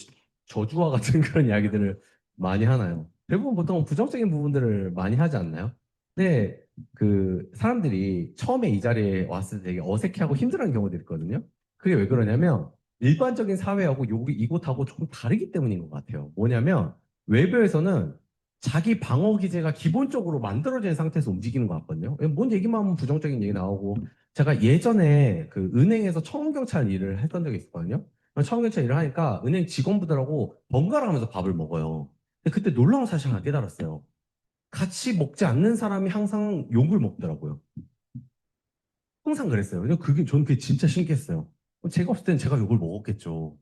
저주와 같은 그런 이야기들을 많이 하나요? 대부분 보통 부정적인 부분들을 많이 하지 않나요? 근데 그 사람들이 처음에 이 자리에 왔을 때 되게 어색해하고 힘들어하는 경우도 있거든요. 그게 왜 그러냐면 일반적인 사회하고 여기 이곳하고 조금 다르기 때문인 것 같아요. 뭐냐면 외부에서는 자기 방어 기제가 기본적으로 만들어진 상태에서 움직이는 것 같거든요. 뭔 얘기만 하면 부정적인 얘기 나오고 제가 예전에 그 은행에서 청경찰 일을 했던 적이 있었거든요. 청경찰 일을 하니까 은행 직원분들하고 번갈아 가면서 밥을 먹어요. 근데 그때 놀라운 사실 하나 깨달았어요. 같이 먹지 않는 사람이 항상 욕을 먹더라고요. 항상 그랬어요. 저는 그게 진짜 신기했어요. 제가 없을 때는 제가 욕을 먹었겠죠.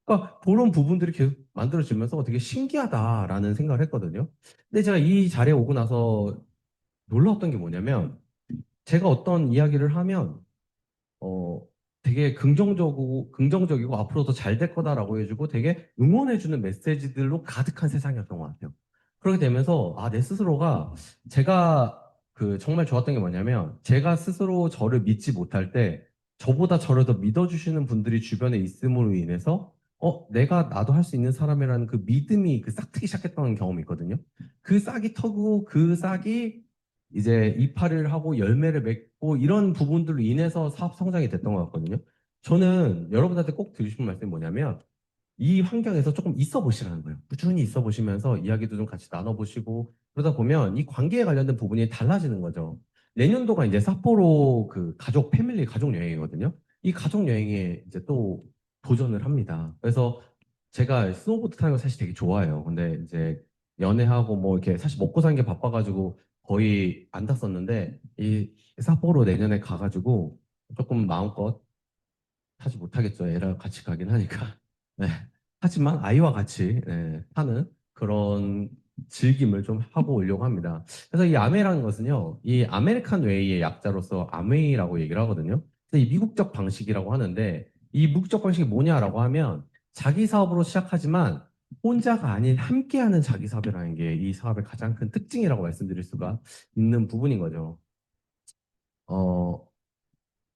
그러니까 그런 부분들이 계속 만들어지면서 되게 신기하다라는 생각을 했거든요. 근데 제가 이 자리에 오고 나서 놀라웠던 게 뭐냐면 제가 어떤 이야기를 하면 어, 되게 긍정적이고 앞으로 더 잘 될 거다라고 해주고 되게 응원해주는 메시지들로 가득한 세상이었던 것 같아요. 그렇게 되면서, 아, 내 스스로가 제가 그 정말 좋았던 게 뭐냐면 제가 스스로 저를 믿지 못할 때 저보다 저를 더 믿어주시는 분들이 주변에 있음으로 인해서 내가 나도 할 수 있는 사람이라는 그 믿음이 그 싹트기 시작했던 경험이 있거든요. 그 싹이 터고 그 싹이 이제 이파리를 하고 열매를 맺고 이런 부분들로 인해서 사업 성장이 됐던 것 같거든요. 저는 여러분한테 꼭 드리고 싶은 말씀이 뭐냐면 이 환경에서 조금 있어 보시라는 거예요. 꾸준히 있어 보시면서 이야기도 좀 같이 나눠보시고 그러다 보면 이 관계에 관련된 부분이 달라지는 거죠. 내년도가 이제 삿포로 그 가족, 패밀리 가족 여행이거든요. 이 가족 여행에 이제 또 도전을 합니다. 그래서 제가 스노보드 타는 거 사실 되게 좋아해요. 근데 이제 연애하고 뭐 이렇게 사실 먹고 사는 게 바빠가지고 거의 안 탔었는데 이 삿포로 내년에 가가지고 조금 마음껏 타지 못하겠죠. 애랑 같이 가긴 하니까. 네. 하지만 아이와 같이 타는 그런 즐김을 좀 하고 오려고 합니다. 그래서 이 아메라는 것은요, 이 아메리칸 웨이의 약자로서 아메이라고 얘기를 하거든요. 그래서 이 미국적 방식이라고 하는데 이 미국적 방식이 뭐냐라고 하면 자기 사업으로 시작하지만 혼자가 아닌 함께하는 자기 사업이라는 게 이 사업의 가장 큰 특징이라고 말씀드릴 수가 있는 부분인 거죠. 어,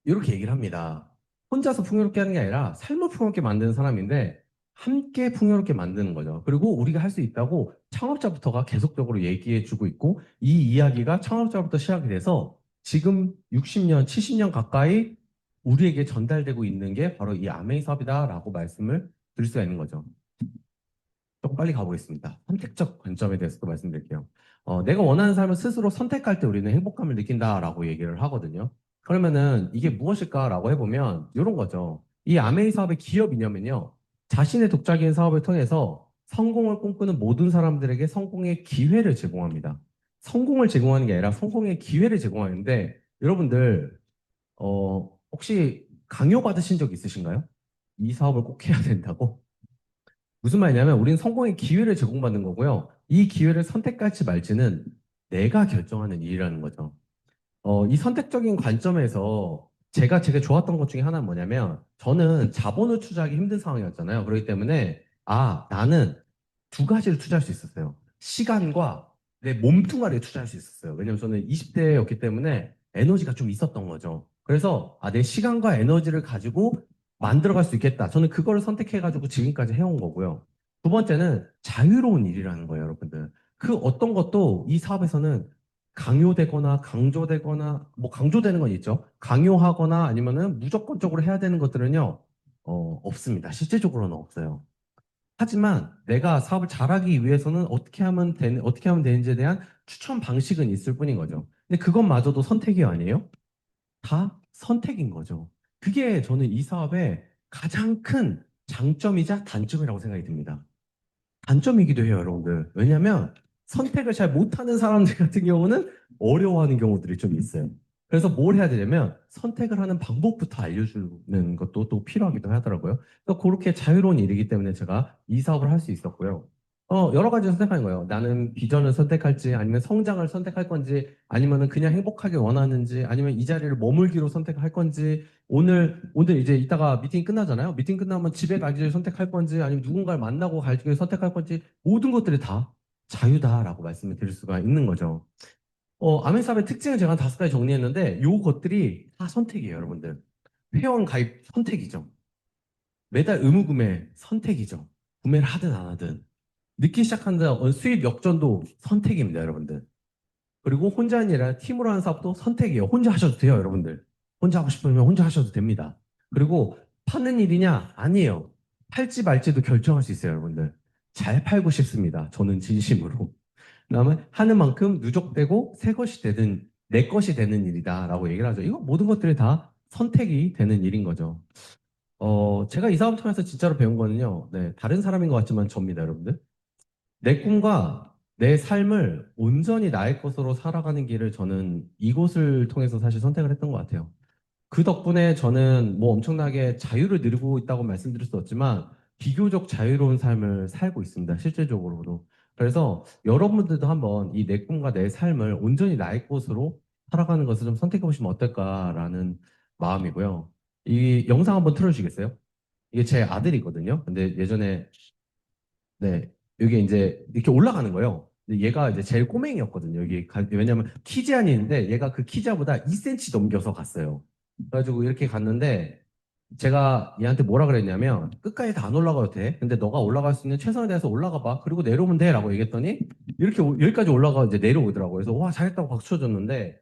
이렇게 얘기를 합니다. 혼자서 풍요롭게 하는 게 아니라 삶을 풍요롭게 만드는 사람인데 함께 풍요롭게 만드는 거죠. 그리고 우리가 할 수 있다고 창업자부터가 계속적으로 얘기해 주고 있고 이 이야기가 창업자부터 시작이 돼서 지금 60년, 70년 가까이 우리에게 전달되고 있는 게 바로 이 아메이 사업이다라고 말씀을 드릴 수가 있는 거죠. 조금 빨리 가보겠습니다. 선택적 관점에 대해서도 말씀드릴게요. 내가 원하는 삶을 스스로 선택할 때 우리는 행복감을 느낀다라고 얘기를 하거든요. 그러면은 이게 무엇일까라고 해보면 이런 거죠. 이 아메이 사업의 기업 이념은요. 자신의 독자적인 사업을 통해서 성공을 꿈꾸는 모든 사람들에게 성공의 기회를 제공합니다. 성공을 제공하는 게 아니라 성공의 기회를 제공하는데 여러분들 혹시 강요 받으신 적 있으신가요? 이 사업을 꼭 해야 된다고? 무슨 말이냐면 우리는 성공의 기회를 제공받는 거고요. 이 기회를 선택할지 말지는 내가 결정하는 일이라는 거죠. 이 선택적인 관점에서 제가 되게 좋았던 것 중에 하나는 뭐냐면 저는 자본을 투자하기 힘든 상황이었잖아요. 그렇기 때문에 나는 두 가지를 투자할 수 있었어요. 시간과 내 몸뚱아리에 투자할 수 있었어요. 왜냐면 저는 20대였기 때문에 에너지가 좀 있었던 거죠. 그래서 내 시간과 에너지를 가지고 만들어갈 수 있겠다. 저는 그거를 선택해가지고 지금까지 해온 거고요. 두 번째는 자유로운 일이라는 거예요, 여러분들. 그 어떤 것도 이 사업에서는 강요되거나 강조되거나 뭐 강조되는 건 있죠. 강요하거나 아니면은 무조건적으로 해야 되는 것들은요, 없습니다. 실제적으로는 없어요. 하지만 내가 사업을 잘하기 위해서는 어떻게 하면 되는지에 대한 추천 방식은 있을 뿐인 거죠. 근데 그것마저도 선택이 아니에요? 다 선택인 거죠. 그게 저는 이 사업의 가장 큰 장점이자 단점이라고 생각이 듭니다. 단점이기도 해요, 여러분들. 왜냐하면 선택을 잘 못하는 사람들 같은 경우는 어려워하는 경우들이 좀 있어요. 그래서 뭘 해야 되냐면 선택을 하는 방법부터 알려주는 것도 또 필요하기도 하더라고요. 그래서 그렇게 자유로운 일이기 때문에 제가 이 사업을 할 수 있었고요. 여러 가지 선택하는 거예요. 나는 비전을 선택할지, 아니면 성장을 선택할 건지, 아니면은 그냥 행복하게 원하는지, 아니면 이 자리를 머물기로 선택할 건지, 오늘 이제 이따가 미팅 끝나잖아요. 미팅 끝나면 집에 가기를 선택할 건지, 아니면 누군가를 만나고 가기를 선택할 건지, 모든 것들이 다 자유다라고 말씀을 드릴 수가 있는 거죠. 아멘사업의 특징을 제가 한 5가지 정리했는데, 요 것들이 다 선택이에요, 여러분들. 회원 가입 선택이죠. 매달 의무구매 선택이죠. 구매를 하든 안 하든. 늦게 시작한다 수입 역전도 선택입니다, 여러분들. 그리고 혼자 하는 일 아니라 팀으로 하는 사업도 선택이에요. 혼자 하셔도 돼요, 여러분들. 혼자 하고 싶으면 혼자 하셔도 됩니다. 그리고 파는 일이냐? 아니에요. 팔지 말지도 결정할 수 있어요, 여러분들. 잘 팔고 싶습니다. 저는 진심으로. 그다음에 하는 만큼 누적되고 새 것이 되는 내 것이 되는 일이다라고 얘기를 하죠. 이거 모든 것들이 다 선택이 되는 일인 거죠. 제가 이 사업 통해서 진짜로 배운 거는요. 네, 다른 사람인 것 같지만 접니다, 여러분들. 내 꿈과 내 삶을 온전히 나의 것으로 살아가는 길을 저는 이곳을 통해서 사실 선택을 했던 것 같아요. 그 덕분에 저는 뭐 엄청나게 자유를 누리고 있다고 말씀드릴 수 없지만 비교적 자유로운 삶을 살고 있습니다. 실질적으로도. 그래서 여러분들도 한번 이 내 꿈과 내 삶을 온전히 나의 것으로 살아가는 것을 좀 선택해 보시면 어떨까라는 마음이고요. 이 영상 한번 틀어주시겠어요? 이게 제 아들이거든요. 근데 예전에 네, 여기 이제 이렇게 올라가는 거예요. 근데 얘가 이제 제일 꼬맹이였거든요. 왜냐면 키 제한이 있는데 얘가 그 키 제한보다 2cm 넘겨서 갔어요. 그래가지고 이렇게 갔는데 제가 얘한테 뭐라 그랬냐면 끝까지 다 안 올라가도 돼. 근데 너가 올라갈 수 있는 최선을 다해서 올라가 봐. 그리고 내려오면 돼. 라고 얘기했더니 이렇게 여기까지 올라가 이제 내려오더라고요. 그래서 와, 잘했다고 박수 쳐줬는데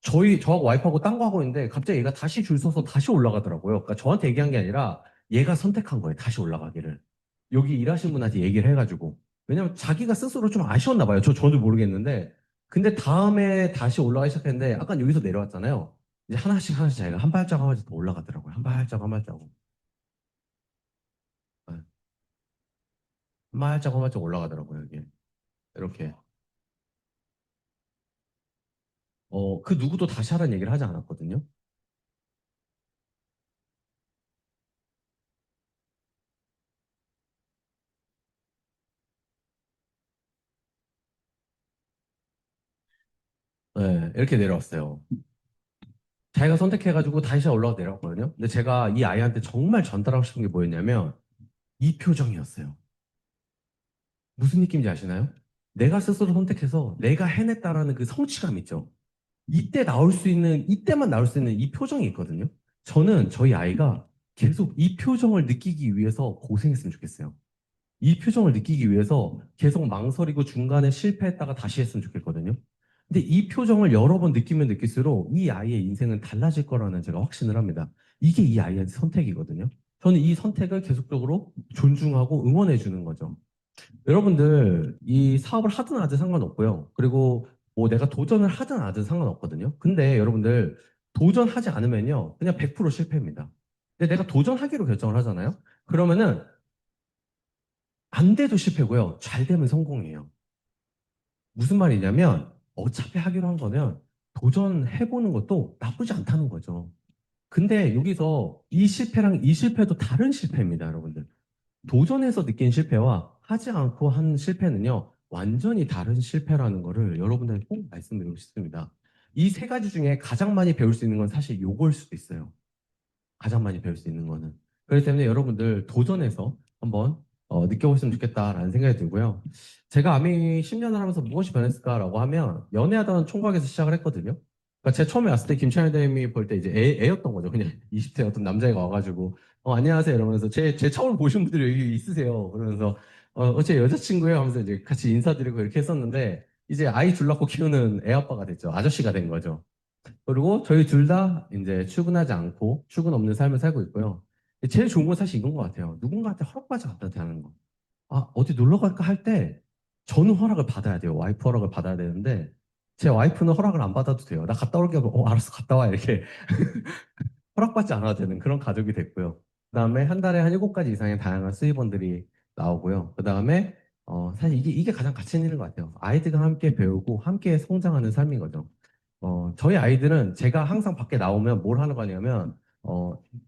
저하고 와이프하고 딴 거 하고 있는데 갑자기 얘가 다시 줄 서서 다시 올라가더라고요. 그러니까 저한테 얘기한 게 아니라 얘가 선택한 거예요. 다시 올라가기를. 여기 일하신 분한테 얘기를 해가지고. 왜냐면 자기가 스스로 좀 아쉬웠나 봐요. 저도 모르겠는데. 근데 다음에 다시 올라가기 시작했는데 아까 여기서 내려왔잖아요. 이제 하나씩 하나씩 자기가 한 발짝 한 발짝 더 올라가더라고요. 한 발짝 한 발짝. 네. 한 발짝 한 발짝 올라가더라고요. 이게. 이렇게. 그 누구도 다시 하라는 얘기를 하지 않았거든요. 네, 이렇게 내려왔어요. 자기가 선택해가지고 다시 올라가 내려왔거든요. 근데 제가 이 아이한테 정말 전달하고 싶은 게 뭐였냐면 이 표정이었어요. 무슨 느낌인지 아시나요? 내가 스스로 선택해서 내가 해냈다라는 그 성취감 있죠. 이때만 나올 수 있는 이 표정이 있거든요. 저는 저희 아이가 계속 이 표정을 느끼기 위해서 고생했으면 좋겠어요. 이 표정을 느끼기 위해서 계속 망설이고 중간에 실패했다가 다시 했으면 좋겠거든요. 근데 이 표정을 여러 번 느끼면 느낄수록 이 아이의 인생은 달라질 거라는 제가 확신을 합니다. 이게 이 아이의 선택이거든요. 저는 이 선택을 계속적으로 존중하고 응원해 주는 거죠. 여러분들 이 사업을 하든 안 하든 상관없고요. 그리고 뭐 내가 도전을 하든 안 하든 상관없거든요. 근데 여러분들 도전하지 않으면요. 그냥 100% 실패입니다. 근데 내가 도전하기로 결정을 하잖아요. 그러면은 안 돼도 실패고요. 잘 되면 성공이에요. 무슨 말이냐면 어차피 하기로 한 거면 도전해보는 것도 나쁘지 않다는 거죠. 근데 여기서 이 실패랑 이 실패도 다른 실패입니다, 여러분들. 도전해서 느낀 실패와 하지 않고 한 실패는요, 완전히 다른 실패라는 거를 여러분들께 꼭 말씀드리고 싶습니다. 이 세 가지 중에 가장 많이 배울 수 있는 건 사실 요거일 수도 있어요. 가장 많이 배울 수 있는 거는. 그렇기 때문에 여러분들 도전해서 한번 느껴보시면 좋겠다라는 생각이 들고요. 제가 아미 10년을 하면서 무엇이 변했을까라고 하면 연애하던 총각에서 시작을 했거든요. 그러니까 제가 처음에 왔을 때 김찬일 대님이 볼 때 이제 애였던 거죠. 그냥 20대 어떤 남자애가 와가지고 안녕하세요 이러면서 제 처음 보신 분들이 여기 있으세요. 그러면서 제 여자친구예요 하면서 이제 같이 인사드리고 이렇게 했었는데 이제 아이 둘 낳고 키우는 애 아빠가 됐죠. 아저씨가 된 거죠. 그리고 저희 둘 다 이제 출근하지 않고 출근 없는 삶을 살고 있고요. 제일 좋은 건 사실 이건 것 같아요. 누군가한테 허락받지 않아도 되는 거. 어디 놀러 갈까 할 때 저는 허락을 받아야 돼요. 와이프 허락을 받아야 되는데 제 와이프는 허락을 안 받아도 돼요. 나 갔다 올게 하고 알았어 갔다 와 이렇게 허락받지 않아도 되는 그런 가족이 됐고요. 그다음에 한 달에 한 7가지 이상의 다양한 수입원들이 나오고요. 그다음에 사실 이게 가장 가치 있는 것 같아요. 아이들과 함께 배우고 함께 성장하는 삶인 거죠. 저희 아이들은 제가 항상 밖에 나오면 뭘 하는 거냐면,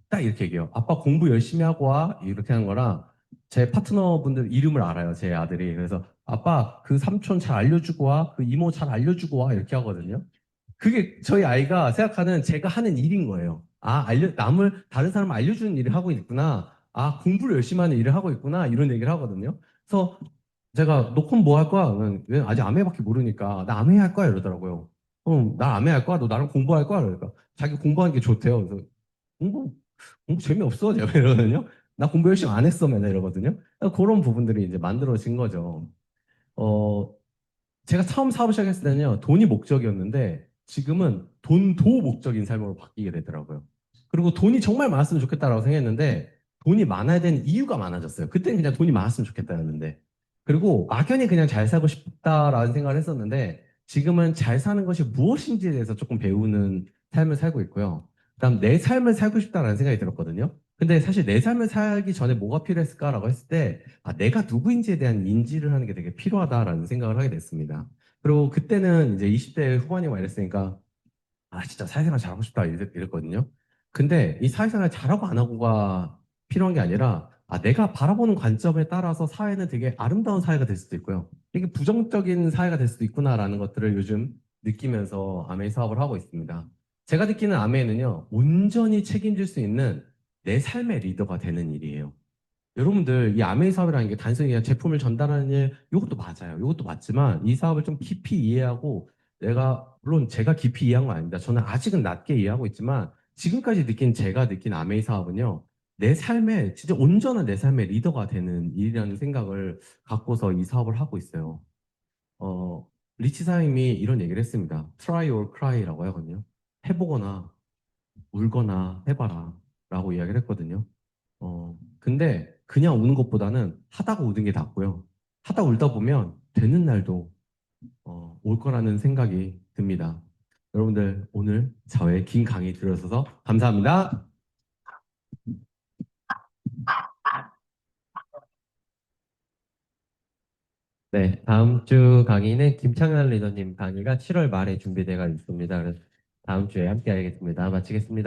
딱 이렇게 얘기해요. 아빠 공부 열심히 하고 와. 이렇게 하는 거랑, 제 파트너분들 이름을 알아요. 제 아들이. 그래서, 아빠 그 삼촌 잘 알려주고 와. 그 이모 잘 알려주고 와. 이렇게 하거든요. 그게 저희 아이가 생각하는 제가 하는 일인 거예요. 다른 사람 알려주는 일을 하고 있구나. 공부를 열심히 하는 일을 하고 있구나. 이런 얘기를 하거든요. 그래서 제가 너 그럼 뭐 할 거야? 왜 아직 아메밖에 모르니까 나 아메 할 거야 이러더라고요. 나 아메 할 거야? 너 나랑 공부할 거야? 그러니까 자기 공부하는 게 좋대요. 그래서 공부 공부 재미없어 제가 이러거든요. 나 공부 열심히 안 했어 맨날 이러거든요. 그런 부분들이 이제 만들어진 거죠. 어, 제가 처음 사업을 시작했을 때는요, 돈이 목적이었는데, 지금은 돈도 목적인 삶으로 바뀌게 되더라고요. 그리고 돈이 정말 많았으면 좋겠다라고 생각했는데, 돈이 많아야 되는 이유가 많아졌어요. 그때는 그냥 돈이 많았으면 좋겠다였는데. 그리고 막연히 그냥 잘 살고 싶다라는 생각을 했었는데, 지금은 잘 사는 것이 무엇인지에 대해서 조금 배우는 삶을 살고 있고요. 그다음 내 삶을 살고 싶다라는 생각이 들었거든요. 근데 사실 내 삶을 살기 전에 뭐가 필요했을까라고 했을 때, 내가 누구인지에 대한 인지를 하는 게 되게 필요하다라는 생각을 하게 됐습니다. 그리고 그때는 이제 20대 후반이 와 이랬으니까, 진짜 사회생활 잘하고 싶다 이랬거든요. 근데 이 사회생활 잘하고 안 하고가 필요한 게 아니라, 내가 바라보는 관점에 따라서 사회는 되게 아름다운 사회가 될 수도 있고요. 되게 부정적인 사회가 될 수도 있구나라는 것들을 요즘 느끼면서 아메이 사업을 하고 있습니다. 제가 느끼는 아메이는요, 온전히 책임질 수 있는 내 삶의 리더가 되는 일이에요. 여러분들, 이 아메이 사업이라는 게 단순히 그냥 제품을 전달하는 일, 이것도 맞아요. 이것도 맞지만, 이 사업을 좀 깊이 이해하고, 물론 제가 깊이 이해한 건 아닙니다. 저는 아직은 낮게 이해하고 있지만, 지금까지 제가 느낀 아메이 사업은요, 진짜 온전한 내 삶의 리더가 되는 일이라는 생각을 갖고서 이 사업을 하고 있어요. 어, 리치 사임이 이런 얘기를 했습니다. Try or cry라고 하거든요. 해보거나, 울거나 해봐라. 라고 이야기를 했거든요. 근데 그냥 우는 것보다는 하다가 우는 게 낫고요. 하다 울다 보면 되는 날도 올 거라는 생각이 듭니다. 여러분들 오늘 저의 긴 강의 들어주셔서 감사합니다. 네, 다음 주 강의는 김창현 리더님 강의가 7월 말에 준비되어 있습니다. 그래서 다음 주에 함께 하겠습니다. 마치겠습니다.